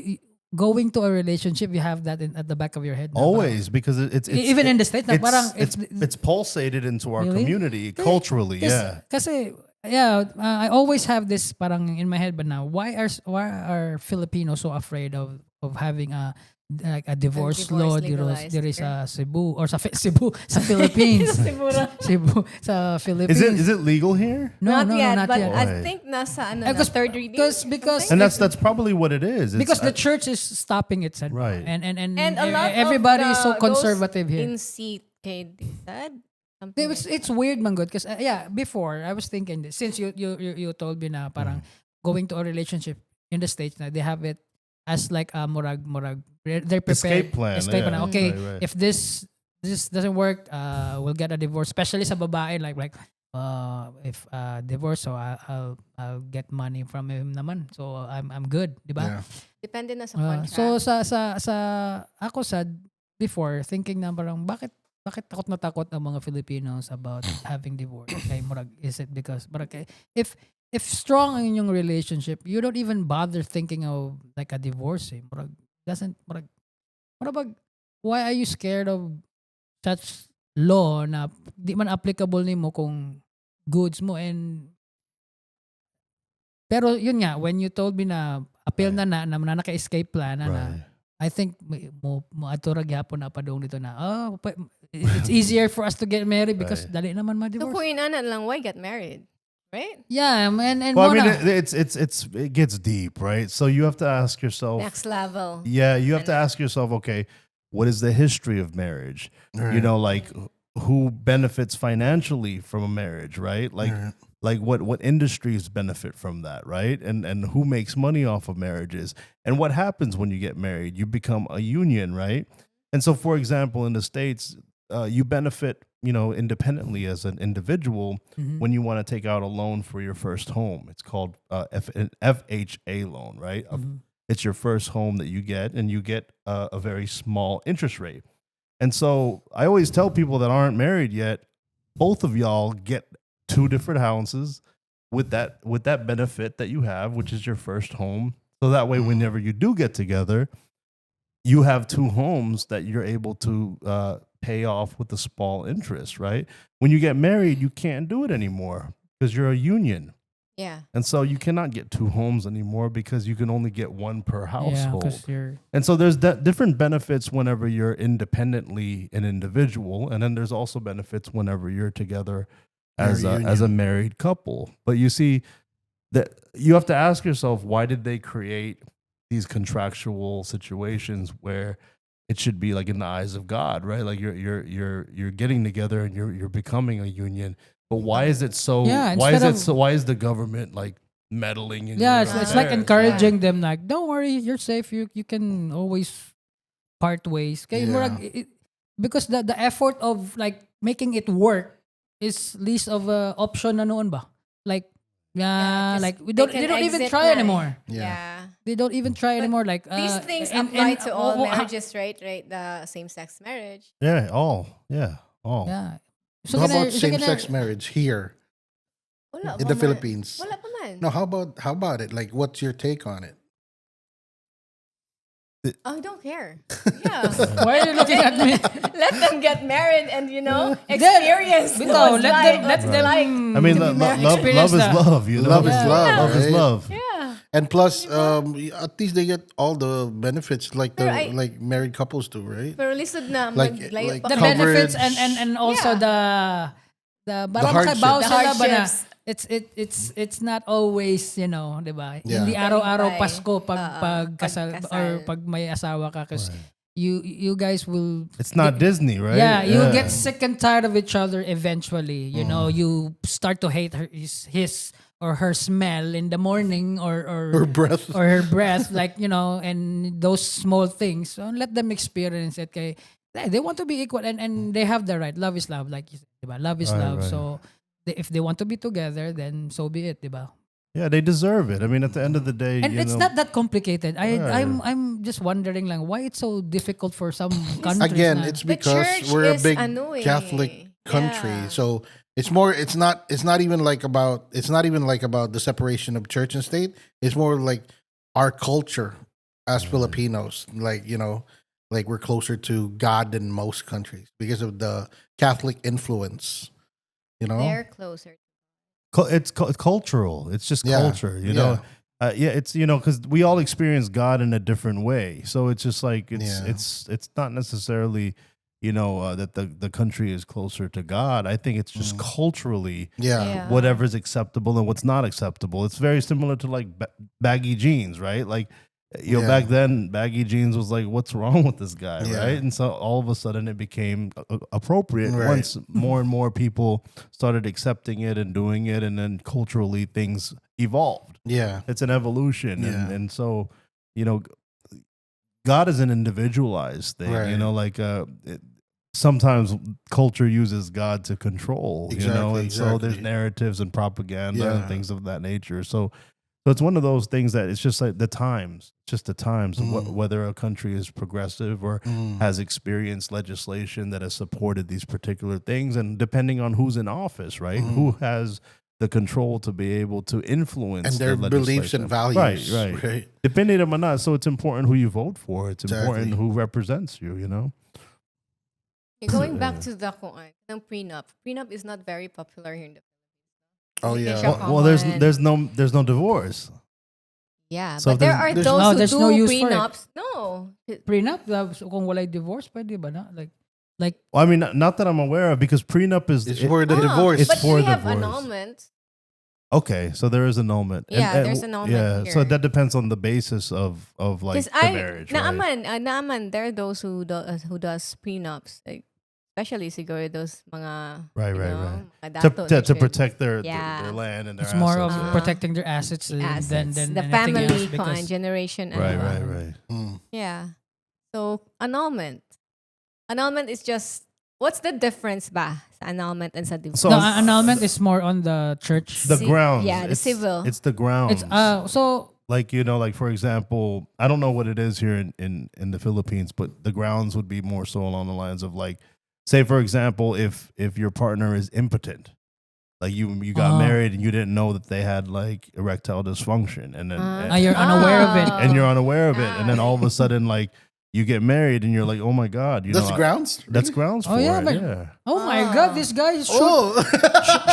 going to a relationship, you have that at the back of your head. na Always, because it's Even in the States, na parang it's pulsated into our Really? community culturally. Yeah. Kasi I always have this parang in my head, but now why are Filipinos so afraid of having a divorce divorce law legalized diri here? sa Cebu or sa Cebu sa Philippines. Cebu sa Philippines. Is it legal here? No, not no, yet, not but yet. I Right. think nasa ano, Because- third reading. because And that's probably what it is. It's- because the church is stopping it, said Right. and and a lot everybody of is so those conservative here. in seat kay dad. Something It's weird man good because before I was thinking this, since you told me na parang going to a relationship in the States na they have it as like a murag they're prepared Escape plan, escape yeah. na, okay, Right. if this doesn't work, we'll get a divorce, especially sa babae like if divorce, so I'll get money from him naman, so I'm good, di ba? Yeah. depende na sa Ah, contract. so sa ako sa before thinking na parang bakit takot na takot ang mga Filipinos about having divorce? Kay murag, is it because murag, if strong ang inyong relationship, you don't even bother thinking of like a divorce. Murag doesn't murag why are you scared of such law na di man applicable nimo kung goods mo and pero yun nga when you told me na appeal na naka-escape plan na Right. I think mo ato ra gyapon na padung dito na it's easier for us to get married because Right. dali naman so ma-divorce. kung inana lang, why get married? Right? Yeah, and Well, I muna. mean, it gets deep, right? So you have to ask yourself. Next level. Yeah, you have to ask yourself, okay, what is the history of marriage? You Right. know, like who benefits financially from a marriage, right? Like what industries benefit from that, right? And who makes money off of marriages? And what happens when you get married? You become a union, right? And so, for example, in the States, you benefit, independently as an individual when you want to take out a loan for your first home. It's called an FHA loan, right? It's your first home that you get, and you get a very small interest rate. And so I always tell people that aren't married yet, both of y'all get 2 different houses with that benefit that you have, which is your first home. So that way, whenever you do get together, you have 2 homes that you're able to pay off with a small interest, right? When you get married, you can't do it anymore because you're a union. Yeah. And so you cannot get two homes anymore because you can only get one per Yeah, household. because you're And so there's different benefits whenever you're independently an individual, and then there's also benefits whenever you're together as a married couple. But you see that you have to ask yourself, why did they create these contractual situations where it should be like in the eyes of God, right? Like you're getting together and you're becoming a union. But why is it so? Yeah, Why is instead it so? Why is the government like meddling in? yeah, your it's like affairs? encouraging them, like, don't worry, you're safe. You can always part ways. Kaya Yeah. murag, because the effort of like making it work is least of a option na noon ba? Like, yeah, just like they they don't even exit try na. anymore. Yeah. They don't even try anymore. Like These things and- apply and, to all oh, marriages, right? Right, the same-sex marriage. Yeah, all. Yeah. So how about so same-sex marriage here Wala in pa the man. Philippines? Wala pa man. No, how about it? Like, what's your take on it? I don't care. Yeah. Why are you looking at me? Let them get married and Then- experience. Bitaw, what's let like, them let what's them. like. I mean, to be married, love experience is that. love. You know, Love is love, Love is right? love. Yeah. And plus, at least they get all the benefits like Pero I- like married couples do, right? Pero lisod na Like- maglayo like pa The kayo. benefits coverage. and also Yeah. the parang hardship. makabaw The sila ba na hardships. it's not always, you know, 'di ba? Yeah. Hindi araw-araw Bye. Pasko pag kasal pagkasal. or pag may asawa ka kasi you guys will It's not Disney, right? yeah, you get sick and tired of each other eventually. You know, you start to hate his or her smell in the morning or Her breath. or her breath, like, you know, and those small things. So let them experience it. Kay, they want to be equal and they have the right. Love is love, like you said, diba? Love is Right, love. right. So if they want to be together, then so be it, diba? Yeah, they deserve it. I mean, at the end of the day, And you it's know, not that complicated. Right. I'm just wondering like why it's so difficult for some countries. Again, na. it's The because church we're a is big ano eh. Catholic country. Yeah. So it's not even like about the separation of church and state. It's more like our culture as Filipinos. Like, you know, like we're closer to God than most countries because of the Catholic influence. You know? They're closer. it's cultural. It's just Yeah, culture, you know. It's, you know, because we all experience God in a different way. So it's just like it's not necessarily, you know, that the country is closer to God. I think it's just culturally Yeah. whatever's acceptable and what's not acceptable. It's very similar to like baggy jeans, right? Like, you know, Yeah. back then, baggy jeans was like, what's wrong with this guy, Yeah. right? And so all of a sudden it became appropriate Right. once more and more people started accepting it and doing it, and then culturally things evolved. Yeah. It's an evolution. Yeah. And so, you know, God is an individualized thing, you Right. know, like sometimes culture uses God to control, you know, and so there's Exactly. narratives and propaganda and Yeah. things of that nature. So it's one of those things that it's just like the times, just the times, whether a country is progressive or has experienced legislation that has supported these particular things, and depending on who's in office, right? Who has the control to be able to influence And their the beliefs and legislation. values. Right. Depending on not, so it's important who you vote for. It's important Exactly. who represents you, you know? Going back to the ng prenup. Prenup is not very popular here in the Oh Hindi yeah. siya Well, common. there's no divorce. Yeah, So but there there's- are there's those no- who there's do no use for it. prenups. No. prenup, so kung walay divorce, pwede ba na? Like Well, I mean, not that I'm aware of, because prenup is It's for the Ah, divorce. It's but for we have divorce. annulment. okay. So there is annulment. Yeah, there's annulment Yeah, so here. that depends on the basis of like Because the marriage. Right? naaman, there are those who does prenups, like, especially siguro those mga Right, you right, know, right. mga To, dato to, na to siya. protect their Yeah. land and their it's more of assets. protecting their assets, assets, than the anything family else con, because generation. Right, ano. right, right. Mm. Yeah. So annulment. Annulment is just, what's the difference ba sa annulment and sa divorce? So- no, annulment is more on the church. The Si- grounds. yeah, the it's, civil. It's the grounds. It's so like, you know, like for example, I don't know what it is here in the Philippines, but the grounds would be more so along the lines of like, say for example, if your partner is impotent, like you got Oh. married and you didn't know that they had like erectile dysfunction, and then you're unaware of it. and you're unaware of it, and then all of a sudden like you get married and you're like, oh my God, you That's know, grounds. that's grounds for Oh, yeah, it. but- Yeah. Oh my God, this guy is Oh,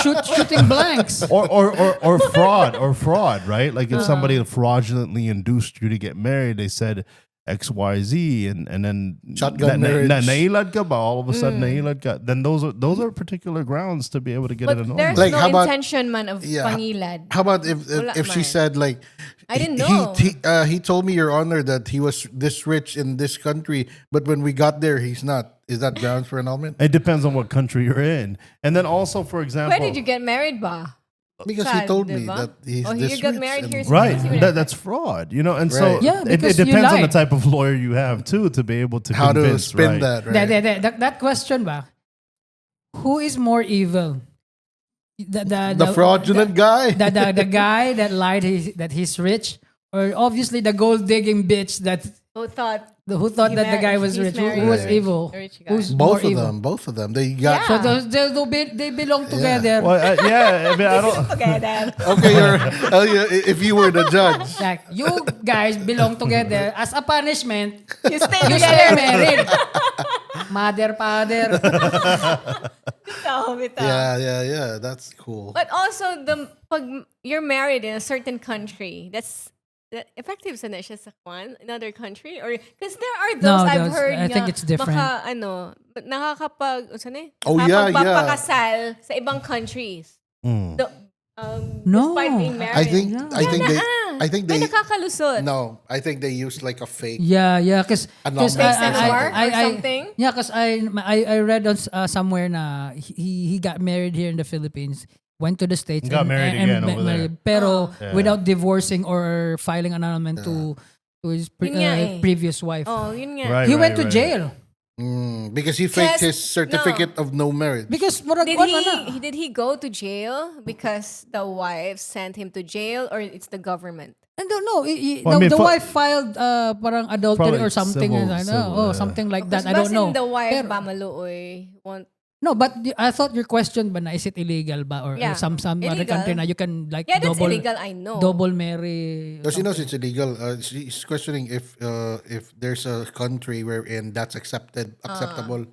shooting blanks. Or fraud, right? Like if somebody fraudulently induced you to get married, they said XYZ and then Shotgun marriage. nailad ka ba? All of a sudden nailad ka. Then those are particular grounds to be able to get But an annulment. there's Like, no how about- intention man of Yeah. pangilad. how about if Wala she man. said like, I didn't know. he told me, Your Honor, that he was this rich in this country, but when we got there, he's not. Is that grounds for annulment? It depends on what country you're in. And then also, for example, Where did you get married ba? Because he Sad, told me diba? that he's Oh, this you got rich married and- here. right, Seriously, that's fraud, you know, and so Right. Yeah, it because you depends on the lied. type of lawyer you have too to be able to how to convince, spin right? that, right? That question ba? Who is more evil? The fraudulent guy. The guy that lied that he's rich, or obviously the gold digging bitch Who thought who thought He that the married- guy was he's rich? married Who was a evil? rich guy. Who's more both of evil? them. Both of them. They got. Yeah. So they belong together. Well, yeah, I mean, I don't. together? Okay, if you were the judge. Like you guys belong together as a punishment. You stay You together. stay married. Mother, father. Yeah. That's cool. But also pag you're married in a certain country, that's effective sa na siya sa another country, or because there are those No, I've those- heard I think nga it's different. nakakapag Oh, yeah, nakakapagpapakasal sa ibang countries. The, No. despite being married. I think May they nakakalusot. no. I think they used like a fake. Yeah, because Annulment. Fake sex work or something? Yeah, because I read on somewhere na he got married here in the Philippines, went to the States, Got married again over there. pero Yeah. without divorcing or filing annulment to his Yun nga eh. previous wife. Oh, yun nga. Right, He right, went to right. jail Because he faked Yes, his certificate of no marriage. because murag Did ano na. did he go to jail because the wife sent him to jail, or it's the government? I don't know. Well, I mean, The for- wife filed parang adultery Probably or something. civil, yeah. Something like that. Mas I don't know. basin the wife Pero- ba maluoy want No, but I thought your question ba na is it illegal ba or Yeah. some other Illegal. country na you can like Yeah, that's double illegal, I know. double marry. Because she knows it's illegal. She's questioning if there's a country wherein that's acceptable.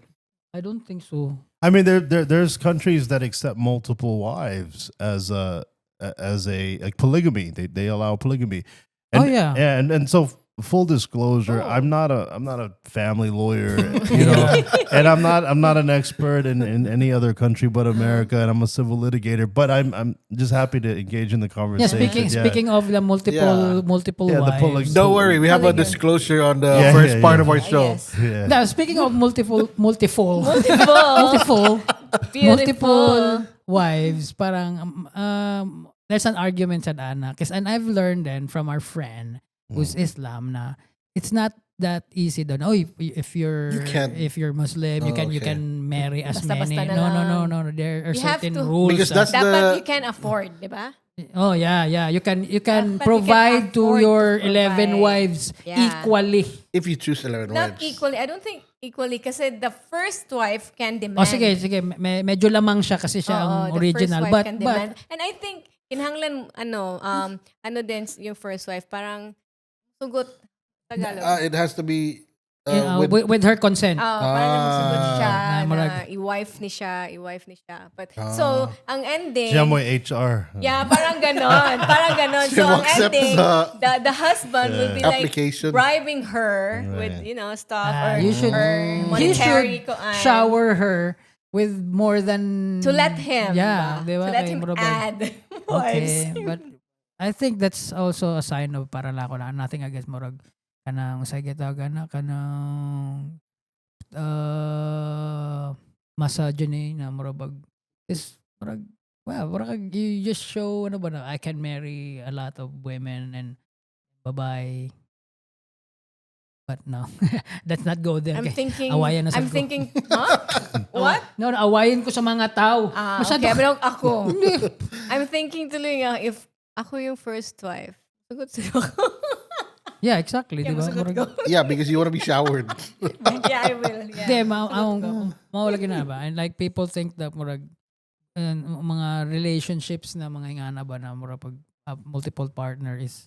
I don't think so. I mean, there's countries that accept multiple wives as a like polygamy. They allow polygamy. Oh, yeah. and so full disclosure, I'm not a family lawyer, you know, and I'm not an expert in any other country but America, and I'm a civil litigator. But I'm just happy to engage in the Yeah, conversation. speaking of the multiple Yeah, the wives. Don't worry, we have a Polygamy. disclosure on the Yeah, first yeah, part yeah. of our show. Yes. Yeah. Now, speaking of multiple Beautiful. multiple wives, parang there's an argument sa Ana, and I've learned then from our friend who's Islam na it's not that easy doon. Oh, if you're You can't- Muslim, you Oh, you okay. can marry as Basta-basta many. na No. lang. There are You have certain to- rules. Because that's Dapat the you can afford, di ba? Oh yeah. You can Dapat you can provide to afford your to 11 provide. wives Yeah. equally. if you choose 11 Not wives. equally. I don't think equally kasi the first wife can demand. Oh sige. Medyo lamang siya kasi siya ang Oo, the original. first wife But can demand. And I think kinahanglan ano din yung first wife parang sugot Tagalog. It has to be with her consent. Parang nagsugot siya na na marag- i-wife ni siya. But so ang ending Siya mo HR. yeah, parang ganon. So Siya ang accept ending, sa the husband will be like application. bribing her with stuff or you should he monetary should koan. shower her with more than To let him. Yeah, ba? diba? To let Kay him Murabag. add wives. Okay, but I think that's also a sign of para lang ako na nothing against murag kanang sa gitawagan na kanang misogyny na murabag is murag murag you just show ano ba na I can marry a lot of women and babae. But no, let's not go there. I'm Okay. thinking, Awayan na sa I'm ko. thinking, huh? What? No, awayin ko sa mga tao. Masyado Okay, pero ako. I'm thinking tuloy nga, if ako yung first wife, sugot sila ako. Yeah, exactly. Yeah, Diba? masugot Murag- ko. Yeah, because you want to be showered. Yeah, I will. Hindi, Yeah. mawala na ba? And like people think that murag mga relationships na mga ingana ba na murag pag multiple partner is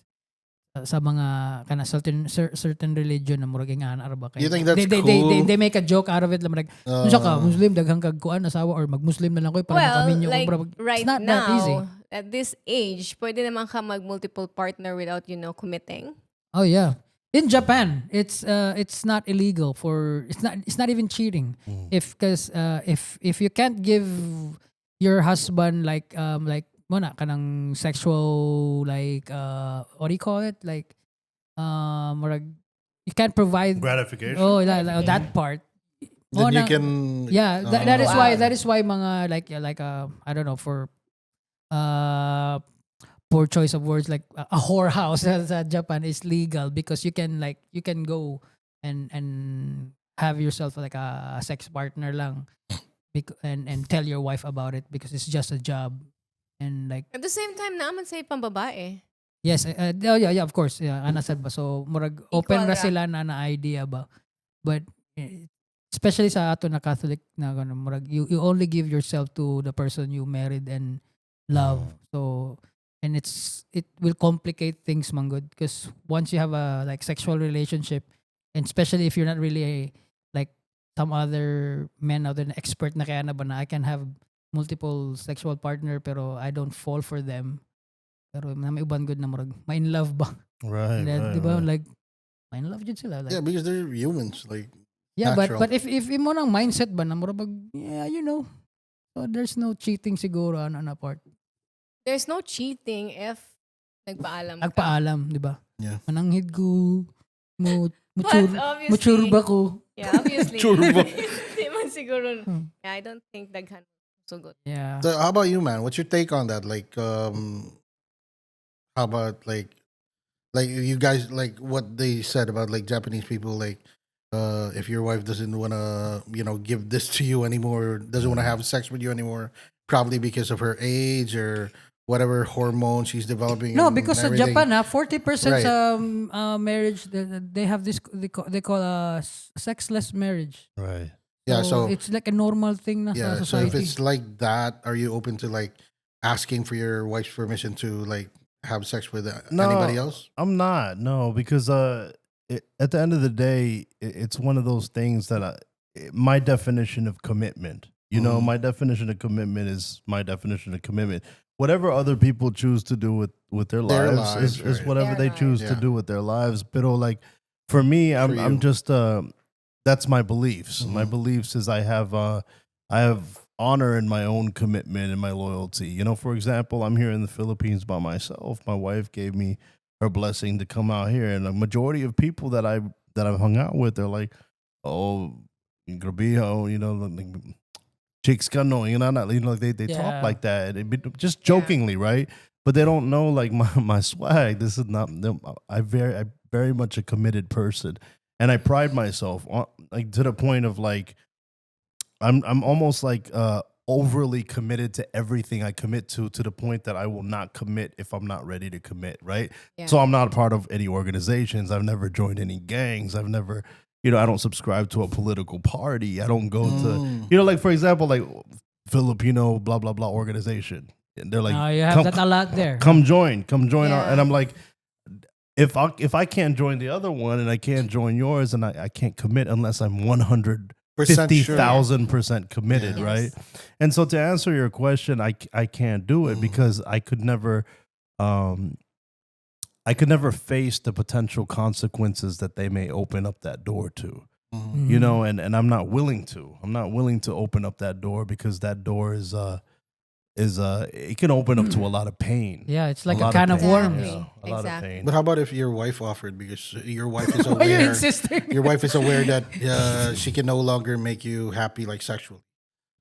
sa mga kana certain religion na murag ana ba kay You think that's they make a joke out of it like unsa ka Uh, Muslim daghang kag kuan asawa or mag-Muslim na lang ko para Well, makaminyo ko like bro. right It's not that easy. now, at this age, pwede naman ka mag-multiple partner without, committing. Oh yeah. In Japan, it's not illegal it's not even cheating. If you can't give your husband like muna kanang sexual like what do you call it? Like murag, you can't provide Gratification. that part. then you Muna- can. Yeah, that is Wow. why mga like I don't know for uh poor choice of words like a whorehouse sa Japan is legal because you can go and have yourself like a sex partner lang and tell your wife about it because it's just a job and like At the same time, naman sa pang babae. yes yeah of course yeah ana sad ba so murag open Equal ra ra. sila na idea ba but especially sa ato na Catholic na ganun, murag you only give yourself to the person you married and love so and it will complicate things man good because once you have a like sexual relationship and especially if you're not really like some other men out there na expert na kaya na ba na I can have multiple sexual partner pero I don't fall for them pero may uban good na murag ma in love ba Right. di ba like ma in love jud sila like Yeah, because they're humans. Like, yeah natural. but if mo nang mindset ba na murag yeah so there's no cheating siguro na part There's no cheating if nagpaalam ka. nagpaalam di ba Yeah. mananghid ko mo But obviously, muchurba ko Yeah, obviously. Churba. Di man siguro. Yeah, I don't think daghan so good. yeah So how about you, man? What's your take on that? Like, how about like you guys like what they said about like Japanese people like, if your wife doesn't want to, give this to you anymore, doesn't want to have sex with you anymore, probably because of her age or whatever hormone she's developing. no and because sa everything. Japan 40% Right. marriage they have this they call a sexless marriage Right. Yeah, so it's like a normal thing na yeah, sa so if society it's like that, are you open to like asking for your wife's permission to like have sex with No. anybody else? I'm not. No, because at the end of the day, it's one of those things that my definition of commitment. My definition of commitment is my definition of commitment. Whatever other people choose to do with their Their lives, is lives, right. whatever Their they choose lives. to Yeah. do with their lives. But like for me, I'm you. just that's my beliefs. My Mhm. beliefs is I have honor in my own commitment and my loyalty. For example, I'm here in the Philippines by myself. My wife gave me her blessing to come out here, and a majority of people that I've hung out with, they're like, "Oh, grabiho," like, chicks ka no, not, like they Yeah. talk like that, just jokingly, right? But they don't know like my swag. This is not. I very much a committed person, and I pride myself on like to the point of like I'm almost like overly committed to everything I commit to the point that I will not commit if I'm not ready to commit, right? Yeah. So I'm not a part of any organizations. I've never joined any gangs. I've never, I don't subscribe to a political party. I don't go to, like for example, like Filipino blah blah blah organization. And they're like, you have that a lot there come join our, Yeah. and I'm like, if I can't join the other one and I can't join yours, and I can't commit unless I'm 50,000% committed, Yeah. right? Yes. And so to answer your question, I can't do it because I could never face the potential consequences that they may open up that door to. Mhm. And I'm not willing to. I'm not willing to open up that door because that door is it can open up to a lot of pain. yeah it's like a lot can of pain, worms Exactly. a lot of Exactly. pain. But how about if your wife offered because your wife is why you aware? insisting Your wife is aware that she can no longer make you happy like sexually.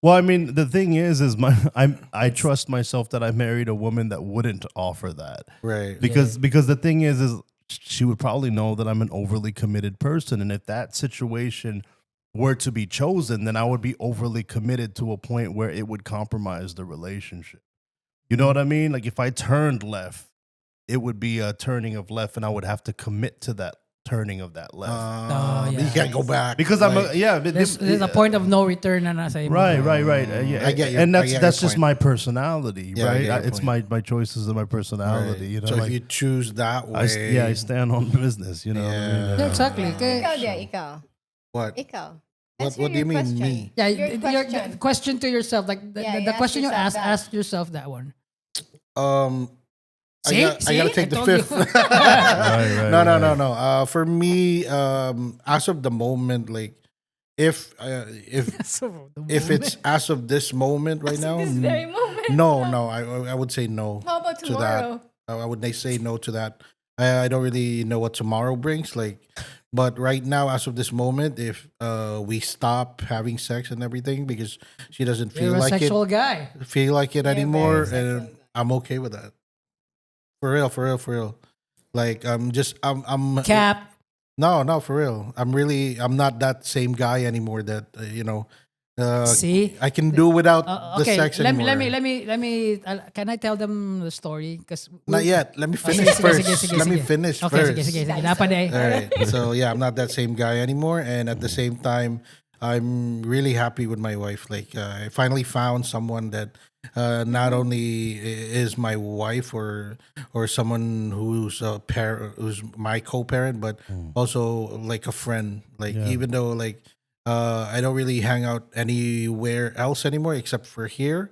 Well, I mean, the thing is I trust myself that I married a woman that wouldn't offer that. Right. Because the thing is she would probably know that I'm an overly committed person, and if that situation were to be chosen, then I would be overly committed to a point where it would compromise the relationship. You know what I mean? Like if I turned left, it would be a turning of left, and I would have to commit to that turning of that left. You can't go back Because like, There's a point of no return na nasa imo. Right. Yeah. I get your- and I get your that's just point. my personality, Yeah, I right? get your It's my choices and my personality. right. You know, So like, if you choose that way, I stand on business. You know, what I mean? Yeah, exactly. Kaya, Ikaw, Dia, ikaw. what? Ikaw. What Answer do you your mean question. me? yeah, Your the question to yourself, like Yeah, you the ask question you yourself that. ask yourself that one. I gotta take the told fifth. you. Right, No. For me, as of the moment, like if So, the if moment. it's as of this moment right now, This very moment. no, I would say no How about to that. tomorrow? I would say no to that. I don't really know what tomorrow brings. Like, but right now, as of this moment, if we stop having sex and everything because she doesn't feel You're a like sexual guy. it You're anymore, very and I'm okay with that. For real. Like I'm Cap. no, for real. I'm not that same guy anymore that See? I can do without the Okay, sex let anymore. me. Can I tell them the story? Because Not yet. Let me sige, finish sige, first. sige, sige, Let me sige. finish Okay, first. sige. Dapat eh. All right. So yeah, I'm not that same guy anymore, and at the same time, I'm really happy with my wife. Like I finally found someone that not only is my wife or someone who's a parent, who's my co-parent, but also like a friend. Like even though like I don't really hang out anywhere else anymore except for here,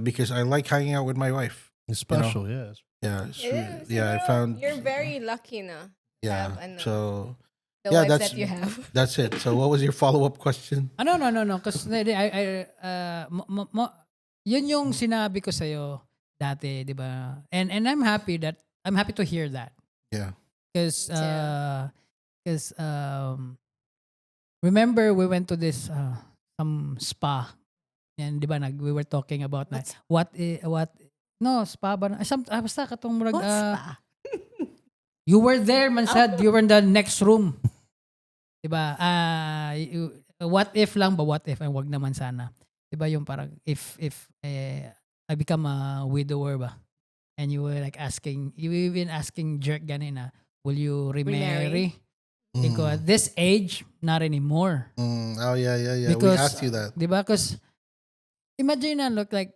because I like hanging out with my wife. It's special. Yes. Yeah, I Siguro, found You're very lucky na. yeah. have, ano, So The yeah, wife that you have. that's it. So what was your follow-up question? No. Because yun yung sinabi ko sa'yo dati, di ba? And I'm happy to hear that. Yeah. Because Yeah. remember we went to this some spa. And di ba we were talking about na what spa ba na? Basta katong murag you were there man sad, you were in the next room. Di ba? What if lang ba? What if? Ay, wag naman sana. Di ba yung parang if I become a widower ba? And you were like you even asking jerk ganina, will you remarry? Because at this age, not anymore. Oh yeah. Because, we asked you that. Di ba? Because imagine na look like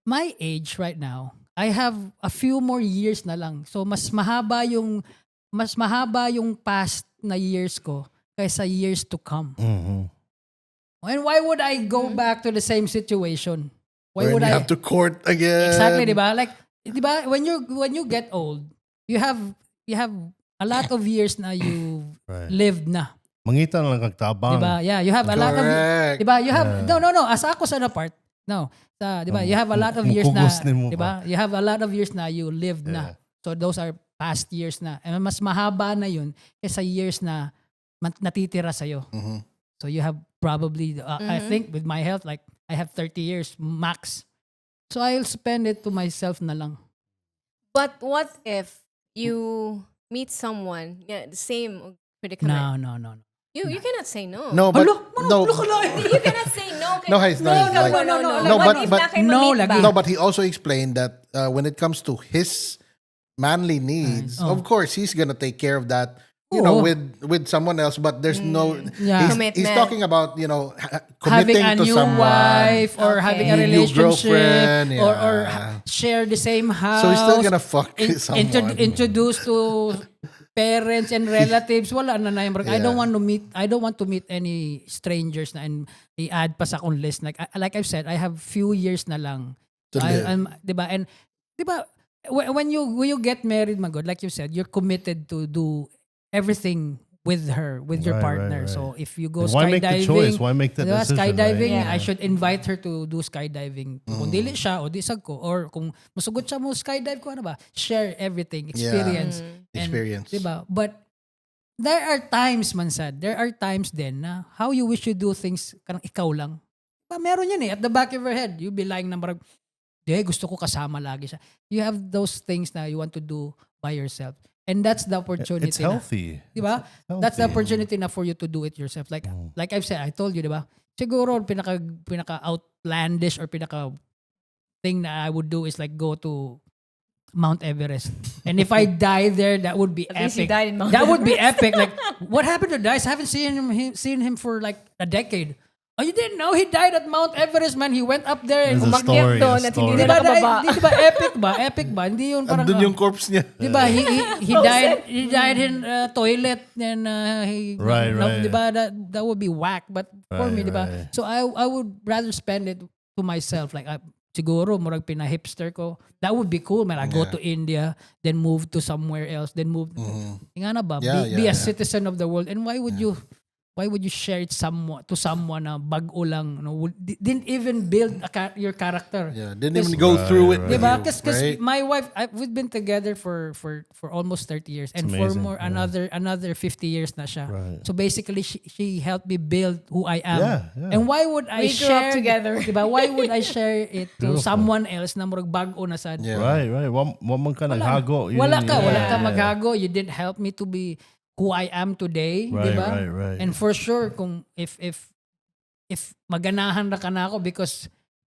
my age right now, I have a few more years na lang. So mas mahaba yung past na years ko kaysa years to come. Mm-hmm. And why would I go back to the same situation? Why When would you I have to court again? Exactly, 'di ba? Like, 'di ba, when you get old, you have a lot of years na you Right. lived na. Mangita na lang kagtabang. 'Di ba? Yeah, you have a lot of Correct. 'di ba? You have no, as ako sa na part. No. Sa 'di ba? You have a lot of years na, Mukugos ni mo 'di ba? You have a lot of years na you lived na. So those are past years na. And mas mahaba na 'yun kaysa years na natitira sa iyo. Mhm. So you have probably I think with my health like I have 30 years max. So I'll spend it to myself na lang. But what if you meet someone, the same predicament? No. You cannot say no. No, but no, You cannot say no. No, he's not. No, Like- no. No, What but- if but- na kayo No, ma-meet lagi. ba? no, but he also explained that when it comes to his manly needs, Oh. of course he's gonna take care of that. You know, Oo. with someone else, but there's no. Yeah. He's Commitment. talking about Having committing a to new someone. wife or Okay. having a New relationship girlfriend, or yeah. share the same house. So he's still gonna fuck someone. Introduce to parents and relatives. Wala na yung I don't Yeah. want to meet any strangers na and i-add pa sa akong list. Like I've said, I have few years na lang. To live. Diba? And diba, when you get married, my God, like you said, you're committed to do everything with her, with your Right, partner. right. So if you go Then why make the choice? skydiving, Why make the diba, decision? skydiving, right? I should invite her to do skydiving. Kung dili siya o di sag ko, or kung musugot siya mo skydive ko, ano ba, share everything, experience. And, Experience. diba? But there are times, man sad, there are times din na how you wish you do things karang ikaw lang. Diba, meron yan at the back of your head. You be lying na marag, gusto ko kasama lagi siya. You have those things na you want to do by yourself. And that's the opportunity. It's healthy. Diba? It's That's the healthy. opportunity na for you to do it yourself. Like I've said, I told you, diba? Siguro pinaka outlandish or pinaka thing na I would do is like go to Mount Everest. And if I die there, that would be At least you epic. died in Mount That would be epic. Like, what happened to Dice? I haven't seen him for like a decade. Oh, you didn't know he died at Mount Everest, man. He went up there and There's a story. doon A at hindi story. na nakababa. Di ba epic ba? Epic ba? Hindi yun parang Andun yung corpse niya. di ba he died in toilet and he Right, right. Di ba that would be whack, but for me, di ba? right. So I would rather spend it to myself, like siguro murag pina-hipster ko. That would be cool, man. I go to India, then move to somewhere else, then move. Nga na ba? Yeah, Be a yeah, citizen of the world. And why would you share it to someone na bago lang, didn't even build your character. Yeah, didn't even go through it. Di with ba? you, Because right? my wife, we've been together for almost 30 years. And for amazing, more, another 50 years na siya. Right. So basically, she helped me build who I am. Yeah. And why would I We grew up share together. Di ba? Why would I share it to Beautiful. someone else na murag bago na sad? Yeah. Right. Wa man ka naghago. Wala ka Yeah. maghago. You didn't help me to be who I am today, di Right, ba? right. And for sure, kung if maganahan na ka na ako because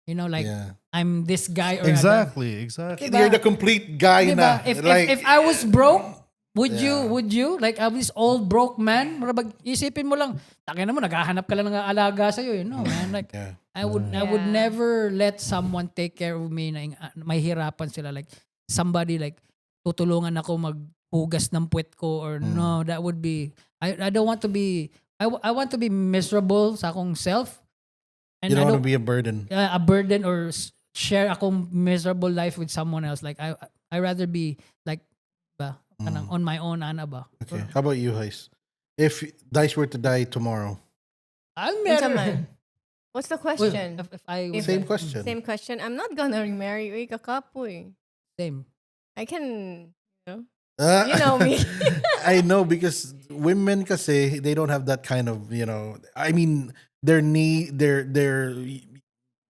like Yeah. I'm this guy or Exactly. You're the complete guy diba? na. If I was broke, would you like I'm this old broke man? Marabag isipin mo lang, takin mo naghahanap ka lang ng alaga sa iyo, man. Like Yeah. I would Yeah. never let someone take care of me na mahirapan sila, like somebody like tutulungan ako maghugas ng puwet ko or no, that would be I don't want to be I want to be miserable sa akong self. And You I don't want don't to be a burden. a burden or share akong miserable life with someone else. Like I rather be like kanang on my own, ana ba? Okay. How about you, Heis? If Dice were to die tomorrow, I'll Unsa marry. man? What's the Well, question? if I same question. Same question. I'm not gonna remarry. Uy, kakapoy. same. I can, Ah, you know me. I know because women kasi they don't have that kind of, I mean their their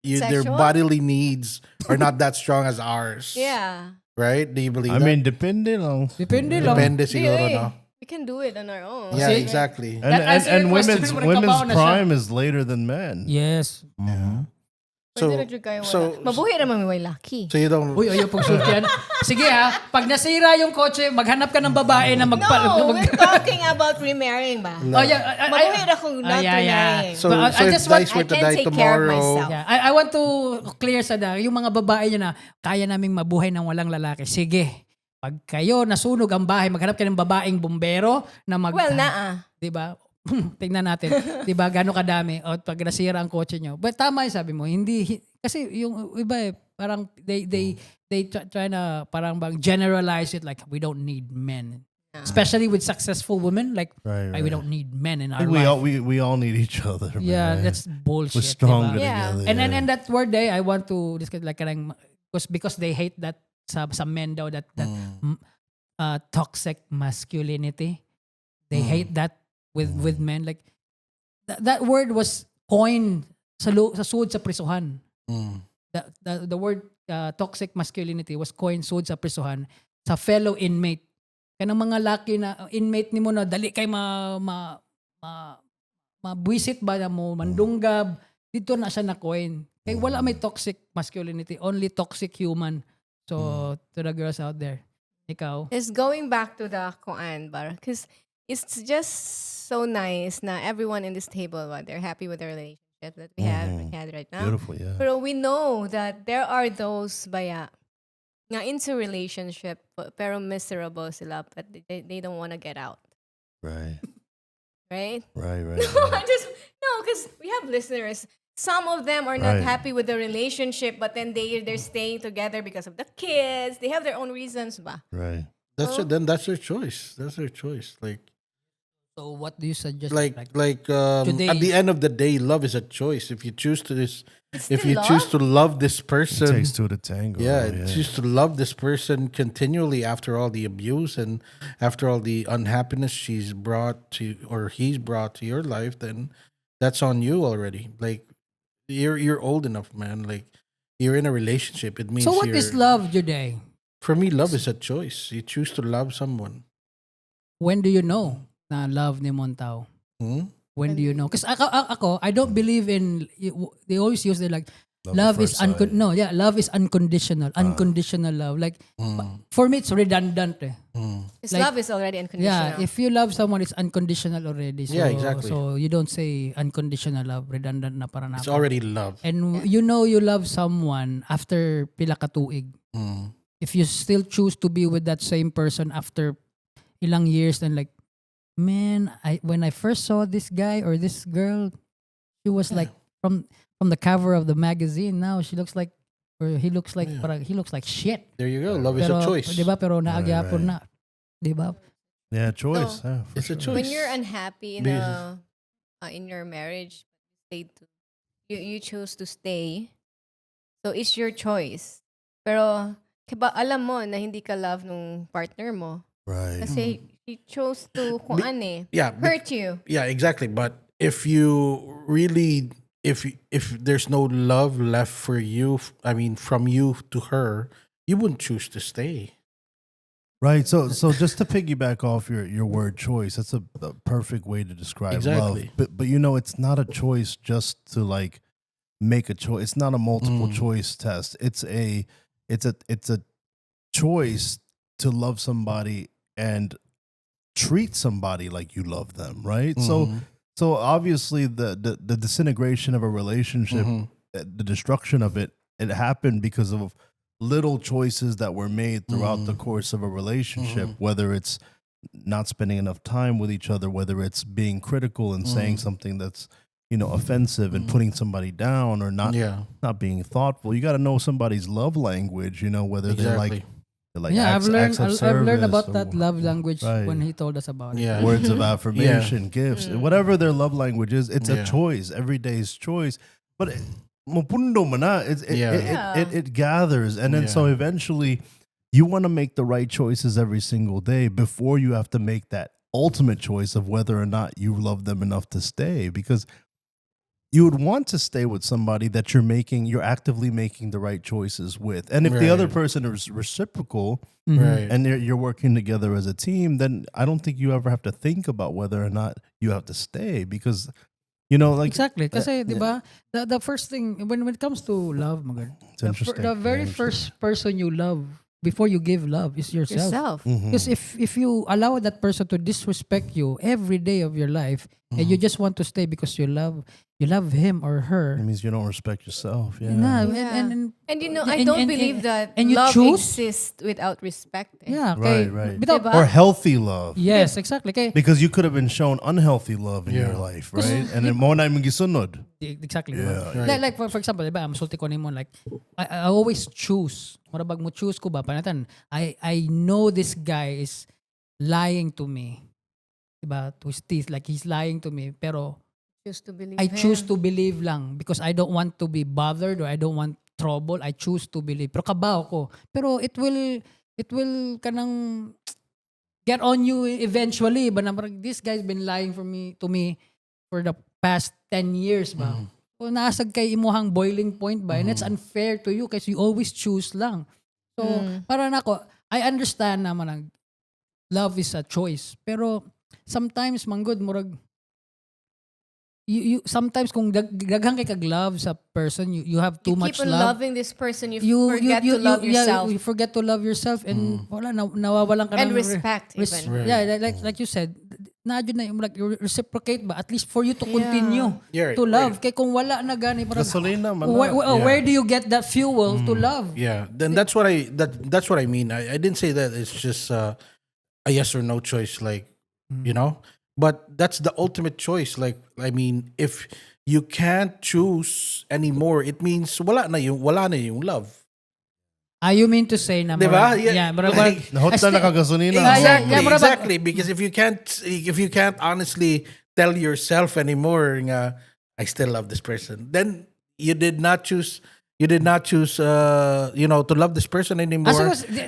Sexual? bodily needs are not that strong as ours. Yeah. Right? Do you believe I that? mean, depende lang. Depende lang. Depende siguro, Really? no? We can do it on our own. Yeah, See? exactly. And That answer and your question, women's wala women's kabaw na siya. prime is later than men. Yes. So, Pwede na dyan kayo so, wala. Mabuhay naman may lucky. so you don't Uy, ayaw pagsultian. Sige pag nasira yung kotse, maghanap ka ng babae na No, magpal. we're talking about remarrying ba? Oh, yeah, Mabuhay na kung not remarrying. So, But so I if just want- Dice were to I can die take care of tomorrow, myself. Yeah, I want to clear sa yung mga babae nyo na kaya naming mabuhay ng walang lalaki. Sige. Pag kayo nasunog ang bahay, maghanap kayo ng babaeng bumbero na Well, naa. 'Di ba? Tingnan natin. 'Di ba gaano kadami o pag nasira ang kotse nyo. But tama 'yung sabi mo, hindi kasi yung iba parang they try na parang bang generalize it like we don't need men. Especially with successful women like Right, we don't need men in I our think life. we all need each other. Yeah, man. that's bullshit. We're stronger diba? Yeah. together. And that word I want to discuss like karang because they hate that sa men daw that toxic masculinity. They hate that with men like that word was coined sa sud sa prisuhan. The word toxic masculinity was coined sud sa prisuhan sa fellow inmate. Kanang mga laki na inmate nimo na dali kay mabwisit ba na mo mandunggab dito na siya na coin. Kay wala may toxic masculinity, only toxic human. So to the girls out there, ikaw. It's going back to the Quran bar because it's just so nice na everyone in this table, they're happy with the relationship that we had right now. Beautiful, yeah. But we know that there are those baya na into relationship pero miserable sila but they don't want to get out. Right. Right? Right. No, because we have listeners. Some of them are not Right. happy with the relationship, but then they're staying together because of the kids. They have their own reasons, ba? Right. then that's their choice. That's their choice. So what do you suggest? Today, at the end of the day, love is a choice. If you choose to still choose to love this It person, takes two to tango. choose to love this person continually after all the abuse and after all the unhappiness she's brought to or he's brought to your life, then that's on you already. Like you're old enough, man. Like you're in a relationship. It means so what is love, Juday? For me, love is a choice. You choose to love someone. When do you know na love ni Montao? Hmm? When do you know? Because ako, I don't believe in, they always use the like, Love is at first sight. love is unconditional. Unconditional love. Like for me, it's redundant. Because like- love is already unconditional. Yeah, if you love someone, it's unconditional already. So, Yeah, exactly. So you don't say unconditional love, redundant na para na It's ako. already love. And you know you love someone after pila ka tuig. If you still choose to be with that same person after ilang years, then like, man, when I first saw this guy or this girl, she was like from the cover of the magazine. Now she looks like, or he looks like, parang he looks like shit. There you go. Love is Pero, a choice. di ba? Pero naagyapon Right. na. Di ba? Yeah, choice. So, yeah, for It's a sure. choice. when you're unhappy Because- in your marriage, you choose to stay. So it's your choice. Pero kaya alam mo na hindi ka love nung partner mo. Right. Kasi he chose to kung ano eh, Yeah, hurt you. Yeah, exactly. But if you really, if there's no love left for you, I mean, from you to her, you wouldn't choose to stay. Right. So just to piggyback off your word choice, that's a perfect way to describe Exactly. love. But you know, it's not a choice just to like make a choice. It's not a multiple choice test. It's a choice to love somebody and treat somebody like you love them, right? So obviously the disintegration of a relationship, the destruction of it happened because of little choices that were made throughout the course of a relationship, whether it's not spending enough time with each other, whether it's being critical and saying something that's, you know, offensive and putting somebody down, or not being thoughtful. You got to know somebody's love language, you know, whether Exactly. they're like Yeah, acts of I've learned service about or that love language right. when he told us about it. Yeah. words of affirmation, gifts, whatever their love language is, it's a Yeah. choice, every day's choice. But mapundo mo na, it gathers, and then so eventually you want to make the right choices every single day before you have to make that ultimate choice of whether or not you love them enough to stay, because you would want to stay with somebody that you're actively making the right choices with. And if the other Right. person is reciprocal, Right. and you're working together as a team, then I don't think you ever have to think about whether or not you have to stay, because, you know, like Exactly. Kasi, di ba, the first thing, when it comes to love, magad, It's interesting. the very Very first person you love before you give love is yourself. Yourself. Because if you allow that person to disrespect you every day of your life, and you just want to stay because you love him or her, it means you don't respect yourself. Yeah. nah, Yeah. And you know, I and- don't and- believe that and you love choose? exists without respect. Eh. yeah, okay. Right. Without, Diba? Or healthy love. yes, exactly. Okay. Because you could have been shown unhealthy love in your Yeah. life, right? And then mo na yung gisunod. Exactly. Yeah. Diba? Like for example, diba, masulti ko nimo, like I always choose. Marabag mo choose ko ba panatan. I know this guy is lying to me. Diba? To his teeth, like he's lying to me, pero Choose to believe I choose him. to believe lang because I don't want to be bothered or I don't want trouble. I choose to believe. Pero kabaw ko. Pero it will kanang get on you eventually. But this guy's been lying to me for the past 10 years ba. So nasag kay imuhang boiling point ba, and it's unfair to you kasi you always choose lang. So para nako, I understand naman ang love is a choice. Pero sometimes manggod murag you sometimes kung daghang kay kag love sa person, you have too You much keep on love. loving this person, you forget to love yourself. You forget to love yourself and wala nawawalan ka And ng respect even. Yeah, like you said, na yung like you reciprocate ba at least for you to continue Yeah, to love. Kay kung wala na gani parang Gasolina man where do you get that fuel to love? Yeah, then that's what I mean. I didn't say that it's just a yes or no choice, like you know, but that's the ultimate choice. Like I mean, if you can't choose anymore, it means wala na yung love. You mean to say na Diba? murag- Yeah, murag- like- Nahot I na still- nakagasolina. Exactly, yeah, murag- exactly. Because if you can't honestly tell yourself anymore, nga, I still love this person, then you did not choose. You did not choose, to love this person anymore.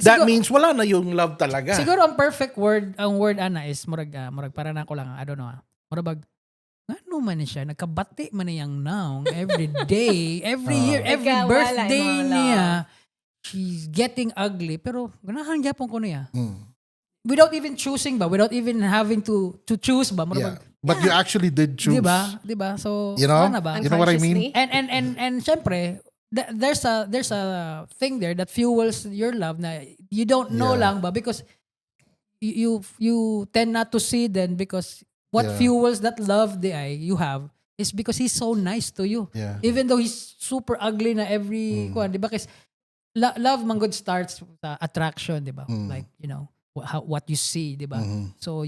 That means wala na yung love talaga. Siguro ang perfect word, ang word ana is murag para na ko lang, I don't know. Murag ano man siya, nagkabati man niyang naong every day, every year, every Nagkawala birthday yung mga niya. She's getting ugly, pero ganahan gyapon ko niya. Without even choosing ba, without even having to choose ba, Yeah. murag But you actually did choose. di ba? So You know? ano ba? You know what I mean? Unconsciously. And syempre, there's a thing there that fuels your love na you don't know Yeah. lang ba because you tend not to see then because what Yeah. fuels that love you have is because he's so nice to you. Yeah. Even though he's super ugly na every kuwan, di ba? Kasi love man good starts sa attraction, di ba? Like, what you see, di ba? So,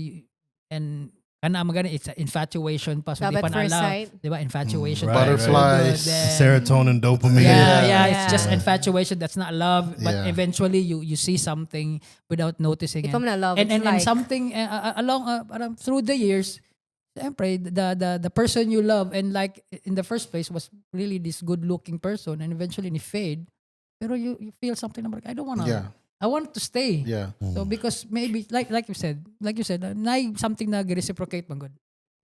and magana, it's infatuation pa. So, Love di pa at first na sight. di ba? Infatuation. Right, pa. Butterflies. So good, then- Serotonin, dopamine. yeah, it's Yeah. just infatuation. That's not love. But Yeah. eventually, you see something without noticing. Di pa man na love, and, it's and like- something along parang through the years, siyempre, the person you love and like in the first place was really this good-looking person, and eventually ni fade. Pero you feel something like I don't wanna. Yeah. I want to stay. Yeah. So because maybe like you said, na something na reciprocate man good.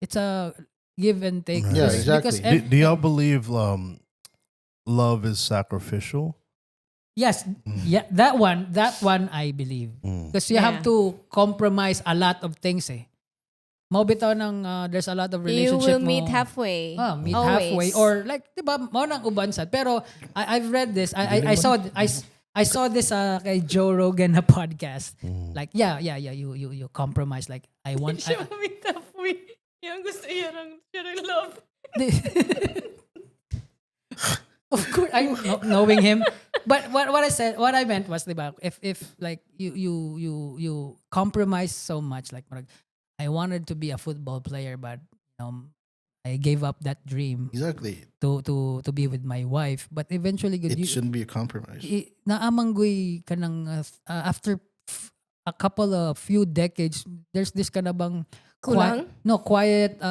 It's a give and take. Yeah, Because exactly. Do y'all believe love is sacrificial? yes, yeah, that one I believe. Because you have Yeah. to compromise a lot of things eh. Mo bitaw ng there's a lot of You relationship will meet mo. halfway. Meet Always. halfway or like 'di ba mo nang ubansad pero I've read this I saw this kay Joe Rogan na podcast like you compromise like I want meet halfway. Yung gusto niya ng love. of course I'm knowing him but what I meant was diba if like you compromise so much like I wanted to be a football player but I gave up that dream Exactly. to be with my wife but eventually It shouldn't be a compromise. naamanggoy ka ng after a couple of few decades there's this kind of bang Kulang? quiet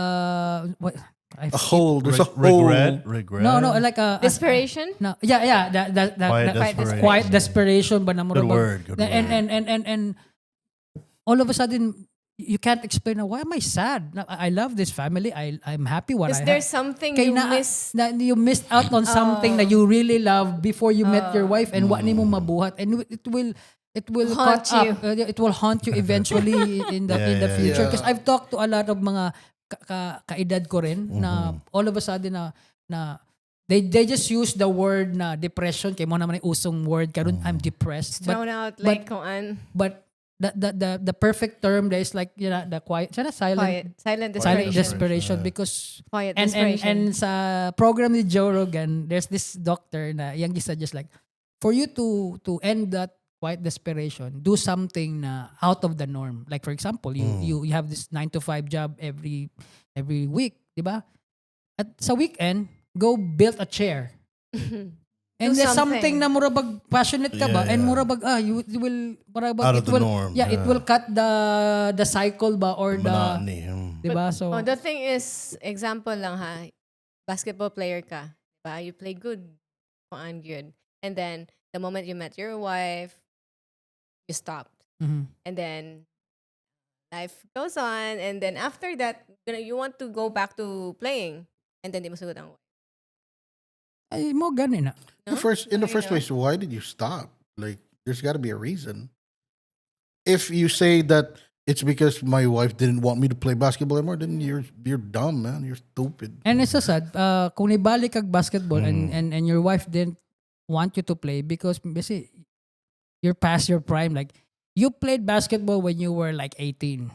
what A hole. There's a hole. Regret. no like Desperation? no yeah that Quiet that- desperation. quiet desperation ba na mo Good ba- word, good and all of a sudden you can't explain why am I sad. I love this family. I'm happy what Is I there have. something Kay you na, miss? na you missed out on something that you really love before you met your wife and what ni mo mabuhat and it will Haunt cut you. up it will haunt you eventually in the future yeah. because I've talked to a lot of mga kaedad ko rin na all of a sudden na they just use the word na depression kay mo naman yung usong word karon I'm depressed Thrown out like kung an but the perfect term there is like the quiet silent silent silent desperation. desperation because Quiet and desperation. sa program ni Joe Rogan there's this doctor na yung gisa just like for you to end that quiet desperation do something na out of the norm like for example you have this 9 to 5 job every week di ba at sa weekend go build a chair and Do there's something. something na murabag passionate ka ba Yeah, and yeah. murabag you will murabag Out it of the will norm, it yeah. will cut the cycle ba or Monotony. di ba so Oh, the thing is, example lang ha, basketball player ka, diba? You play good, kung an good. And then, the moment you met your wife, you stopped. mhm. And then, life goes on. And then, after that, you want to go back to playing. And then, di mo sugod ang wife. Ay, mo ganin na. No? In the You first know? place, why did you stop? Like, there's got to be a reason. If you say that it's because my wife didn't want me to play basketball anymore, then you're dumb, man. You're stupid. And it's so sad, kung nibalik kag basketball and your wife didn't want you to play because kasi you're past your prime. Like, you played basketball when you were like 18.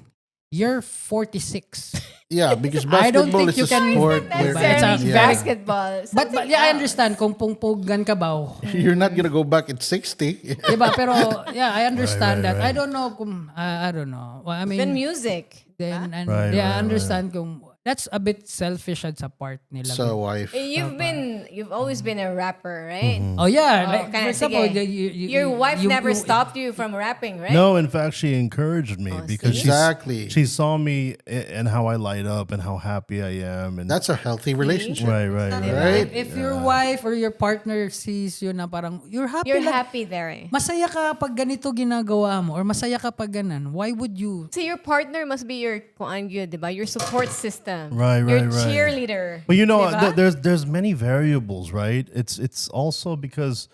You're 46. Yeah, because I don't basketball think is you a can- sport It's where a Necessarily very- basketball. But Something yeah, I else. understand kung pungpugan ka ba. you're not gonna go back at 60. Diba? Pero yeah, I understand Right, that. right. I don't know kung I don't know. Well, I mean, Then music. then and Right, yeah, I right, understand kung that's a bit selfish at sa part nila. So wife. You've always been a rapper, right? Oh yeah, Oh, like kinda for example, sige. Your wife never stopped you from rapping, right? No, in fact, she encouraged me Oh, because see? Exactly. she saw me and how I light up and how happy I am. And That's a healthy relationship. right. Right? If your wife or your partner sees you na parang you're happy, You're lang, happy there, eh. masaya ka pag ganito ginagawa mo or masaya ka pag ganan, why would you? So your partner must be your kuan gyud, diba? Your support system. Right, Your right. cheerleader. But you know, Diba? there's many variables, right? It's also because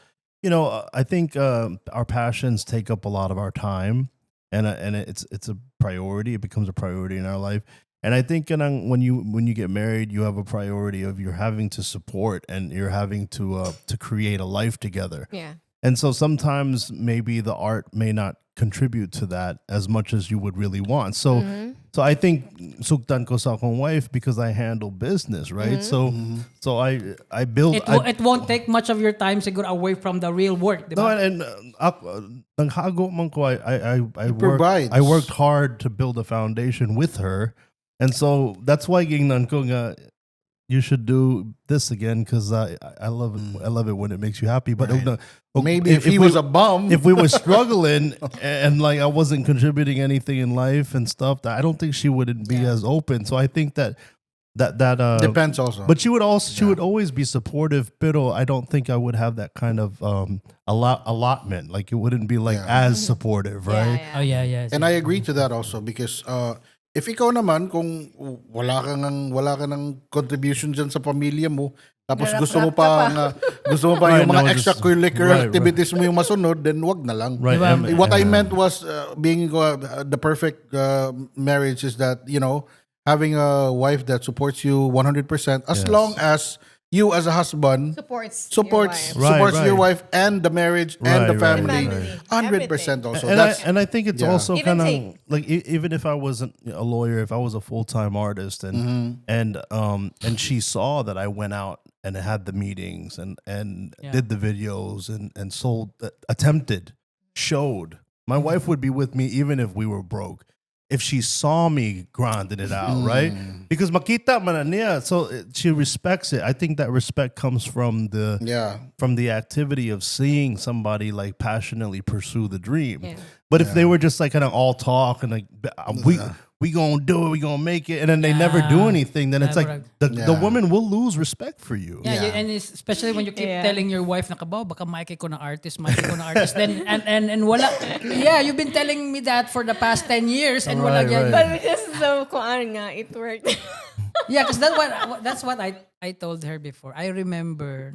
I think our passions take up a lot of our time, and it's a priority. It becomes a priority in our life. And I think when you get married, you have a priority of you're having to support and you're having to create a life together. Yeah. And so sometimes maybe the art may not contribute to that as much as you would really want. So so I think suktan ko sa akong wife because I handle business, right? So I build It won't take much of your time siguro away from the real work, di no, ba? and naghago man ko, provides. I worked hard to build a foundation with her. And so that's why gingnan ko nga you should do this again because I love it. I love it when it makes you happy. But Maybe if he was a bum. if we were struggling and like I wasn't contributing anything in life and stuff, I don't think she wouldn't be as open. So I think that depends also. But she would always be supportive. Pero I don't think I would have that kind of allotment. Like it wouldn't be like as supportive, right? Oh yeah. And I agree to that also because if ikaw naman kung wala ka ng contribution dyan sa pamilya mo, tapos gusto mo pa Right, yung mga no, extracurricular right. activities mo yung masunod, then wag na lang. Right. Diba? What I meant was being the perfect marriage is that, having a wife that supports you 100% as long as you as a husband Supports Right. your wife and the marriage and the Right, family right. 100% also. And I think it's also Give and kind of take. like even if I wasn't a lawyer, if I was a full-time artist and she saw that I went out and had the meetings and did the videos and sold, showed. My wife would be with me even if we were broke. If she saw me grinding it out, right? Because makita man niya, so she respects it. I think that respect comes from the activity of seeing somebody like passionately pursue the dream. Yeah. But if they were just like kind of all talk and like we gonna do it, we gonna make it, and then they never do anything, then it's like the woman will lose respect for you. And especially when you keep telling your wife na kabaw, baka maiki ko na artist, then and wala. Yeah, you've been telling me that for the past 10 years and wala yan. But just so kuan nga, it worked. Yeah, because that's what I told her before. I remember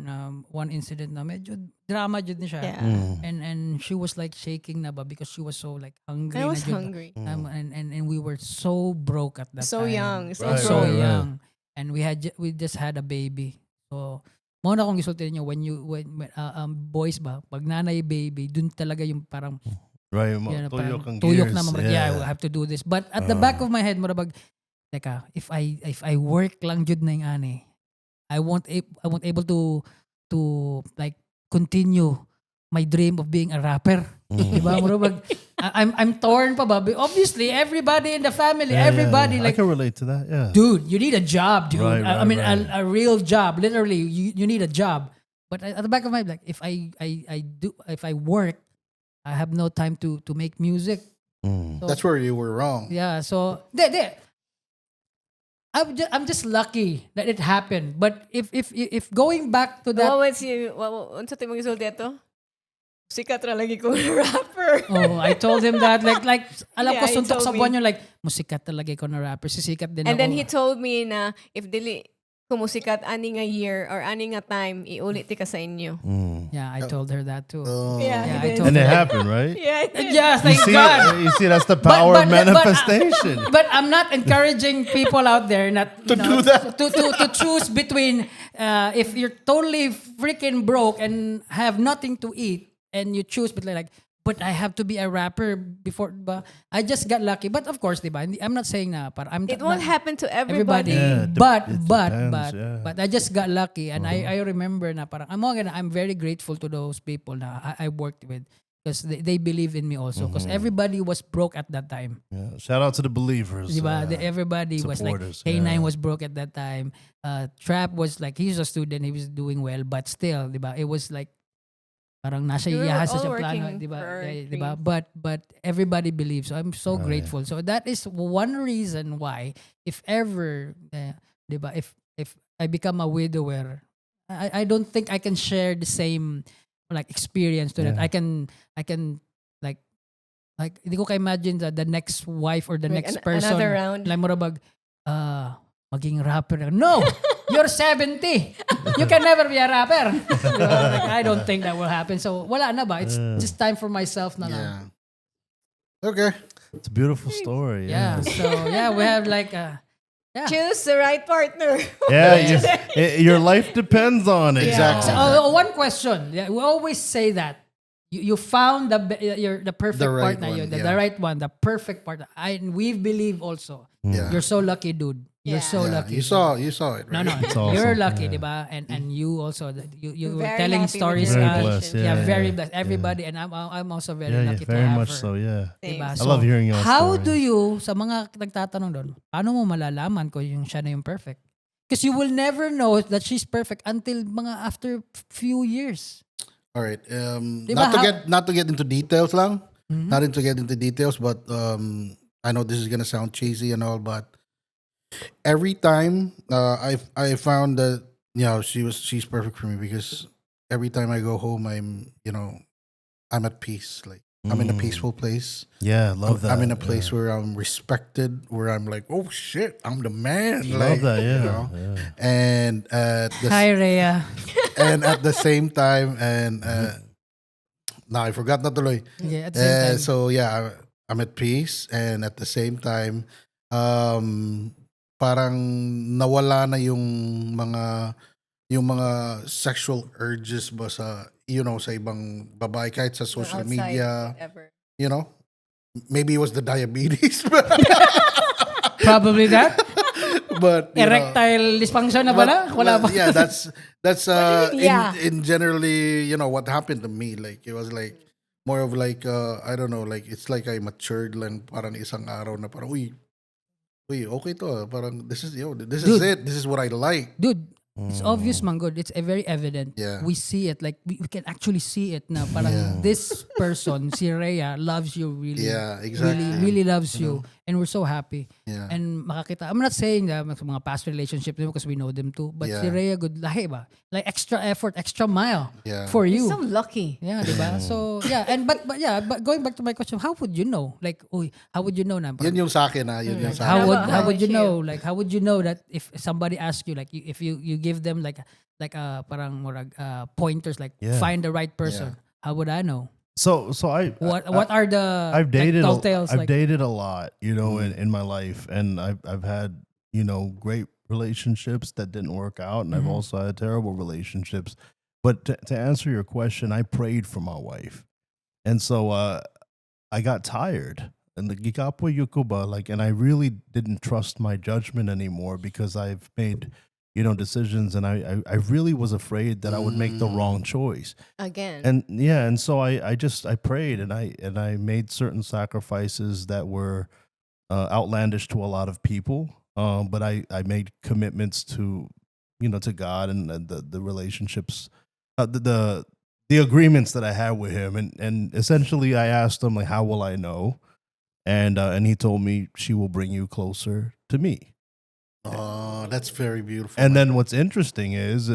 one incident na medyo drama jud ni siya. Yeah. And she was like shaking na ba because she was so like hungry. I was na jud. hungry. And we were so broke at that So time. young. So Right. young. And we just had a baby. So mo na kong gisulti niyo when boys ba pag nanay baby dun talaga yung parang Right, tuyok na yeah, I have to do this. But at the back of my head marabag teka, if I work lang jud na yung ani, I won't able to like continue my dream of being a rapper. Diba? Marabag, I'm torn pa ba? Obviously, everybody in the family, everybody I like can relate to that. Yeah, dude, you need a job, dude. Right, I mean, right. a real job. Literally, you need a job. But at the back of my mind, like if I work, I have no time to make music. So, That's where you were wrong. yeah. So I'm just lucky that it happened. But if going back to that, Unsa tayo mag-isol dito? Sikat ra lagi ko rapper. I told him that like alam ko Yeah, he suntok told sa me. buwan yun like musikat talaga ko na rapper, sisikat din And ako. then he told me na if dili kumusikat ani nga year or ani nga time, iulit ti ka sa inyo. Yeah, I told her that too. Yeah, Yeah, he I did. told and it her. happened, right? Yeah, it did. Yeah, thank God. You see, that's the power of manifestation. But I'm not encouraging people out there not To do that. to choose between if you're totally freaking broke and have nothing to eat and you choose between like but I have to be a rapper before ba I just got lucky. But of course, diba? I'm not saying na para I'm It not, won't happen to everybody. Yeah, but it but depends, yeah. but I just got lucky and I remember na parang I'm very grateful to those people na I worked with because they believe in me also because everybody was broke at that time. Yeah. Shout out to the believers. Diba? Everybody was like supporters, K9 yeah. was broke at that time. Trap was like he's a student, he was doing well, but still, diba? It was like parang nasa We were iyahas all sa plano, working diba? for our Diba? dreams. But everybody believes. So I'm so grateful. So that is one reason why if ever diba? If I become a widower, I don't think I can share the same like experience to that. I can like hindi ko ka-imagine the next wife or the Like next person another round. like murabag maging rapper. No, you're 70. You can never be a rapper. Like, I don't think that will happen. So wala na ba? It's just time for myself na lang. Yeah. Okay. It's a beautiful story. Yeah. So yeah, we have like Yeah. Choose the right partner. Yeah, your life depends on it. Exactly. One question. Yeah, we always say that. You found the perfect The right partner, one, the yeah. right one, the perfect partner. We believe also. Yeah. You're so lucky, dude. You're Yeah. so Yeah, lucky. you saw it, right? No, awesome. you're lucky, Yeah. diba? And you also you were Very telling happy with stories. your Very blessed, Yeah, yeah, very yeah. blessed. Everybody, and I'm also very Yeah, lucky to very have much her. so. Yeah. Diba? Thanks. I love hearing your How stories. do you, sa mga nagtatanong doon, paano mo malalaman kung yung siya na yung perfect? Because you will never know that she's perfect until mga after few years. All right. Diba, Not to get into details lang. Mhm. Not to get into details, but I know this is gonna sound cheesy and all, but every time I found that she's perfect for me because every time I go home I'm at peace. Like I'm in a peaceful place. Yeah, love that. I'm in a place where I'm respected, where I'm like, oh shit, I'm the man. Love that. you Yeah. know. Yeah. And Hi, Rhea. and at the same time, and now I forgot not to. Yeah, at the same time. So yeah, I'm at peace, and at the same time, parang nawala na yung mga sexual urges ba sa sa ibang babae kahit sa social Outside, media, whatever. maybe it was the diabetes, Probably that. but Erectile dysfunction na ba na? Wala ba? Yeah, that's do you mean, yeah? in generally what happened to me, like it was like more of like I don't know, like it's like I matured lang parang isang araw na parang uy okay to parang this is this is Dude. it, this is what I like. Dude, it's obvious, man. Good. It's very evident. Yeah. We see it. Like, we can actually see it na parang Yeah. this person, si Rhea, loves you really. Yeah, exactly. Really loves you. And we're so happy. Yeah. And makakita, I'm not saying that mga past relationships because we know them too. But si Yeah. Rhea, good lahi ba? Like extra effort, extra mile Yeah. for You're you. so lucky. Yeah, diba? So, yeah. And but going back to my question, how would you know? Like, how would you know na? Yun yung sa akin yun yung sa How akin. would How how would about you you? know? Like, how would you know that if somebody asks you, like, if you give them like parang murag pointers, like Yeah. find the right person. How would I know? So What are the I've dated like, telltales? I've Like, dated a lot, in my life, and I've had great relationships that didn't work out, and I've also had terrible relationships. But to answer your question, I prayed for my wife, and so I got tired, and the gikapo yukuba and I really didn't trust my judgment anymore because I've made decisions, and I really was afraid that I would make the wrong choice. Again. And so I prayed, and I made certain sacrifices that were outlandish to a lot of people, but I made commitments to to God and the relationships, the agreements that I had with him, and essentially I asked him, like, how will I know, and he told me, she will bring you closer to me. Oh, that's very beautiful. And then what's interesting is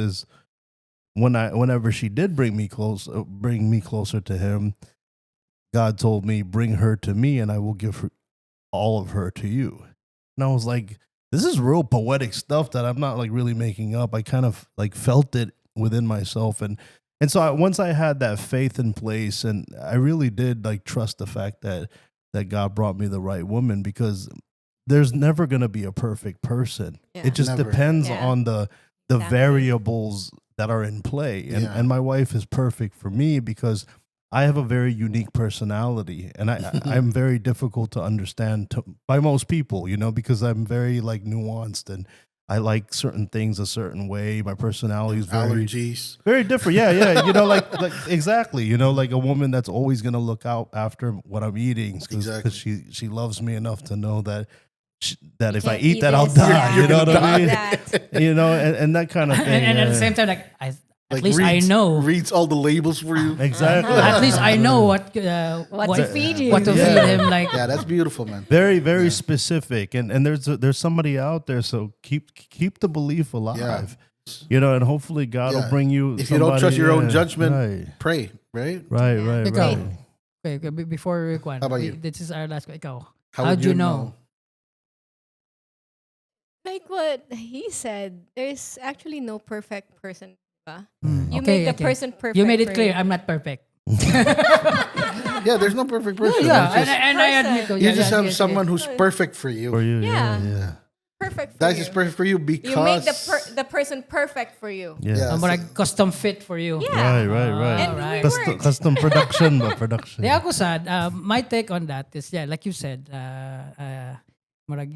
whenever she did bring me closer to him, God told me, bring her to me, and I will give all of her to you. And I was like, this is real poetic stuff that I'm not like really making up. I kind of like felt it within myself, and so once I had that faith in place, and I really did like trust the fact that God brought me the right woman, because there's never going to be a perfect person. Yeah. It just Never. depends Yeah. on the Exactly. variables that are in play. And Yeah. and my wife is perfect for me because I have a very unique personality, and I'm very difficult to understand by most people, because I'm very like nuanced, and I like certain things a certain way. My personality is very allergies. very different. Yeah. Like exactly. Like a woman that's always gonna look out after what I'm eating because Exactly. she loves me enough to know that that if I can't eat eat that, I'll this. die. You know what I mean? That. And that kind of thing. and at the yeah. same time, like at Like least I reads- know. reads all the labels for you. Exactly. At least I know what What to feed you. What to Yeah. feed him. Like, Yeah, that's beautiful, man. Very, very specific, and there's somebody out there. So keep the belief alive, and hopefully God will Yeah. bring you. If you don't trust somebody- your own yeah, judgment, right, pray, right? right, right, Ikaw. right. okay, before we How about you? this is our last. Ikaw. How How'd you know? Like what he said, there's actually no perfect person. Diba? Hmm, You okay, make the okay. person perfect. You made it for clear. you. I'm not perfect. Yeah, there's no perfect person. Yeah, It's just- and I admit. person. you just have yes, someone who's perfect for you. For you, Yeah. yeah. perfect for That you. is perfect for you because You make the person perfect for you. Yeah. Yeah. Like custom fit for you. Yeah. Right. And Alright. we worked. Custom production, but production. Yeah, ako sad. My take on that is, like you said, marag,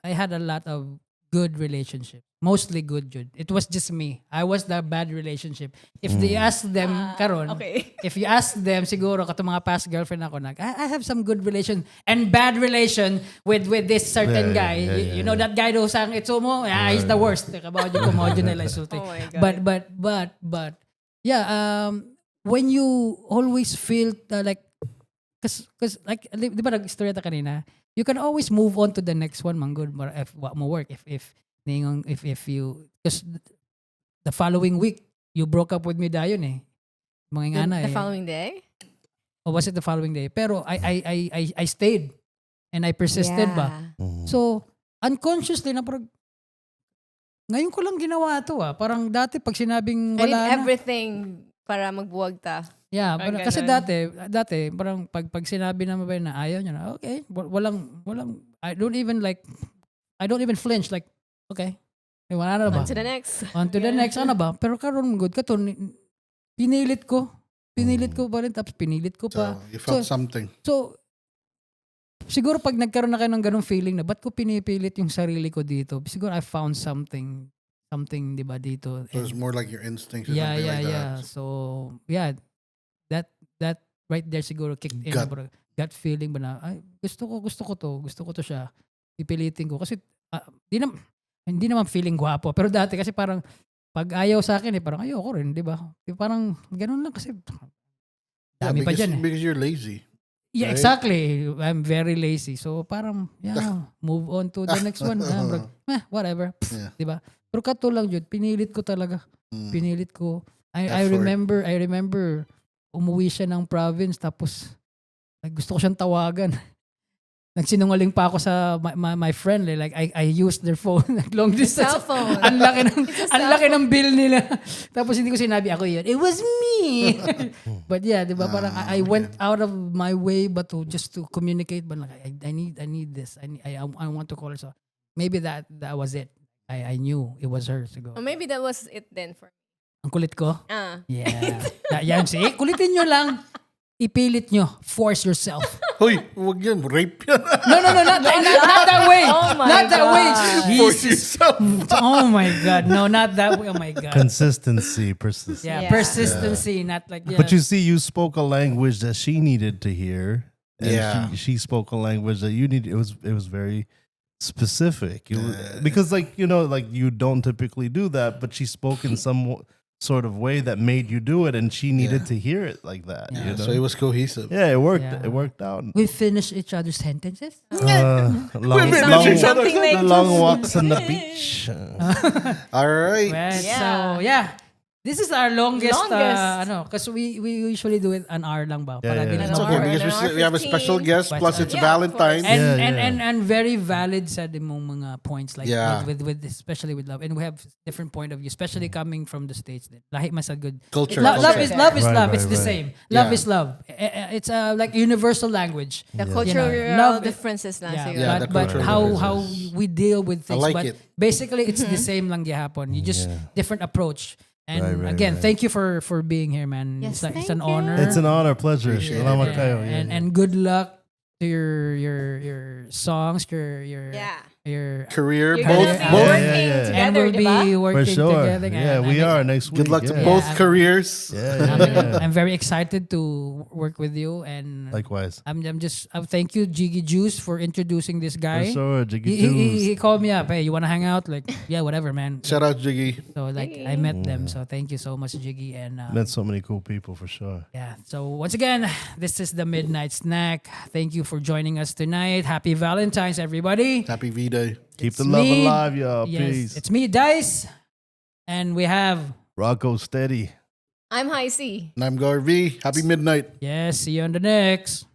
I had a lot of good relationships. Mostly good, Jude. It was just me. I was the bad relationship. If they ask them, karon, Okay. if you ask them, siguro, kato mga past girlfriend ako, I have some good relation and bad relation with this certain Yeah, guy. yeah, You know that guy do sang itso mo? Yeah, he's the worst. Kabaw yung kumojo nila isulti. Oh my God. But yeah, when you always feel like, cause like, di ba nag-story ta kanina, you can always move on to the next one, man, good, if what mo work, if you, because the following week, you broke up with me dayon eh. Mga ingana The eh. following day? Or was it the following day? Pero I stayed and I persisted ba. Mhm. So, unconsciously na parang, ngayon ko lang ginawa to ah. Parang dati pag sinabing I wala did na. everything para magbuwag ta. Yeah, Parang kasi ganun. dati parang pag sinabi naman ba na ayaw niya na, okay, walang I don't even flinch like, okay. Eh, wala na ba? On to the next. On to the next, ano ba? Pero karon good ka to, pinilit ko. Pinilit ko pa rin, tapos pinilit ko pa. So, you felt something. So, siguro pag nagkaroon na kayo ng ganung feeling na, ba't ko pinipilit yung sarili ko dito? Siguro I found something, di ba, dito. So it's more like your instincts or Yeah. something like that. So, yeah, that right there siguro kicked in. Gut. Bro. Gut feeling ba na, ay, gusto ko to siya. Pipilitin ko. Kasi, hindi naman feeling gwapo. Pero dati kasi parang, pag ayaw sa akin parang ayoko rin, di ba? Parang, ganun lang kasi, dami pa dyan eh. Because you're lazy. Yeah, right? exactly. I'm very lazy. So, parang, move on to the next one. Bro, whatever. Pff, Yeah. di ba? Pero kato lang, Jude, pinilit ko talaga. Mm. Pinilit ko. I Effort. remember umuwi siya ng province tapos gusto ko siyang tawagan. Nagsinungaling pa ako sa my friend like I used their phone long distance. Cell phone. Ang laki ng It's a ang cell laki ng bill nila. Tapos hindi ko sinabi ako yun. It was me. But yeah, 'di ba parang I went out of my way but just to communicate but like I need this. I want to call her, so maybe that was it. I knew it was her siguro. Or maybe that was it then for Ang kulit ko? Yeah. Yan, see? Kulitin nyo lang. Ipilit nyo. Force yourself. Hoy, wag yan. Rape yan. No, not that way. Oh my not that way. God. Force Jesus. yourself. Oh my God. No, not that way. Oh my God. Consistency, persistence. Yeah, Yeah. persistency, not like, yeah. But you see, you spoke a language that she needed to hear. And Yeah. she spoke a language that you needed. It was very specific. Because like you don't typically do that, but she spoke in some sort of way that made you do it, and she needed to hear it like that. Yeah. You know? So it was cohesive. Yeah, it worked. Yeah. It worked out. We finish each other's sentences. Something like long just- walks on the beach. All right. Well, Yeah. so, yeah. This is our longest. Longest. Because we usually do it an hour lang ba? Yeah, yeah. ganun It's lang. okay An because hour we have a 15. special guest. But, Plus, it's yeah, of Valentine's. course. And very valid sa mong mga points like Yeah. with especially with love, and we have different point of view, especially coming from the States. Lahi mas a good Culture. Love culture. is love is Right, love. right, It's the right. same. Love Yeah. is love. It's like universal language. The Yeah. cultural love- differences lang Yeah, siguro. Yeah, the but cultural how differences. we deal with things. like But it. basically, it's the same lang gihapon. You just Yeah. different approach. And Right, again, right. thank you for being here, man. Yes, It's an thank you. honor. It's an honor, pleasure. Appreciate Salamat it. kayo. And good luck to your songs, your Yeah. your Career, You're both. gonna be both. working Yeah, yeah. and together, we'll diba? be For working sure. together. Yeah, we are next week. Good luck to yeah. both Yeah. careers. Yeah. I'm very excited to work with you, and Likewise. I'm just thank you, Jiggy Juice, for introducing this For guy. sure, Jiggy He Juice. called me up. Hey, you want to hang out? Like, yeah, whatever, man. Shout out, Jiggy. So like I met them. So thank you so much, Jiggy, and Met so many cool people for sure. yeah. So once again, this is the Midnight Snack. Thank you for joining us tonight. Happy Valentine's, everybody. Happy V-Day. Keep It's the love me. alive, y'all. Yes, Peace. it's me, Dice, and we have Rocko Steady. I'm High C. And I'm Garvey. Happy midnight. yes. See you on the next.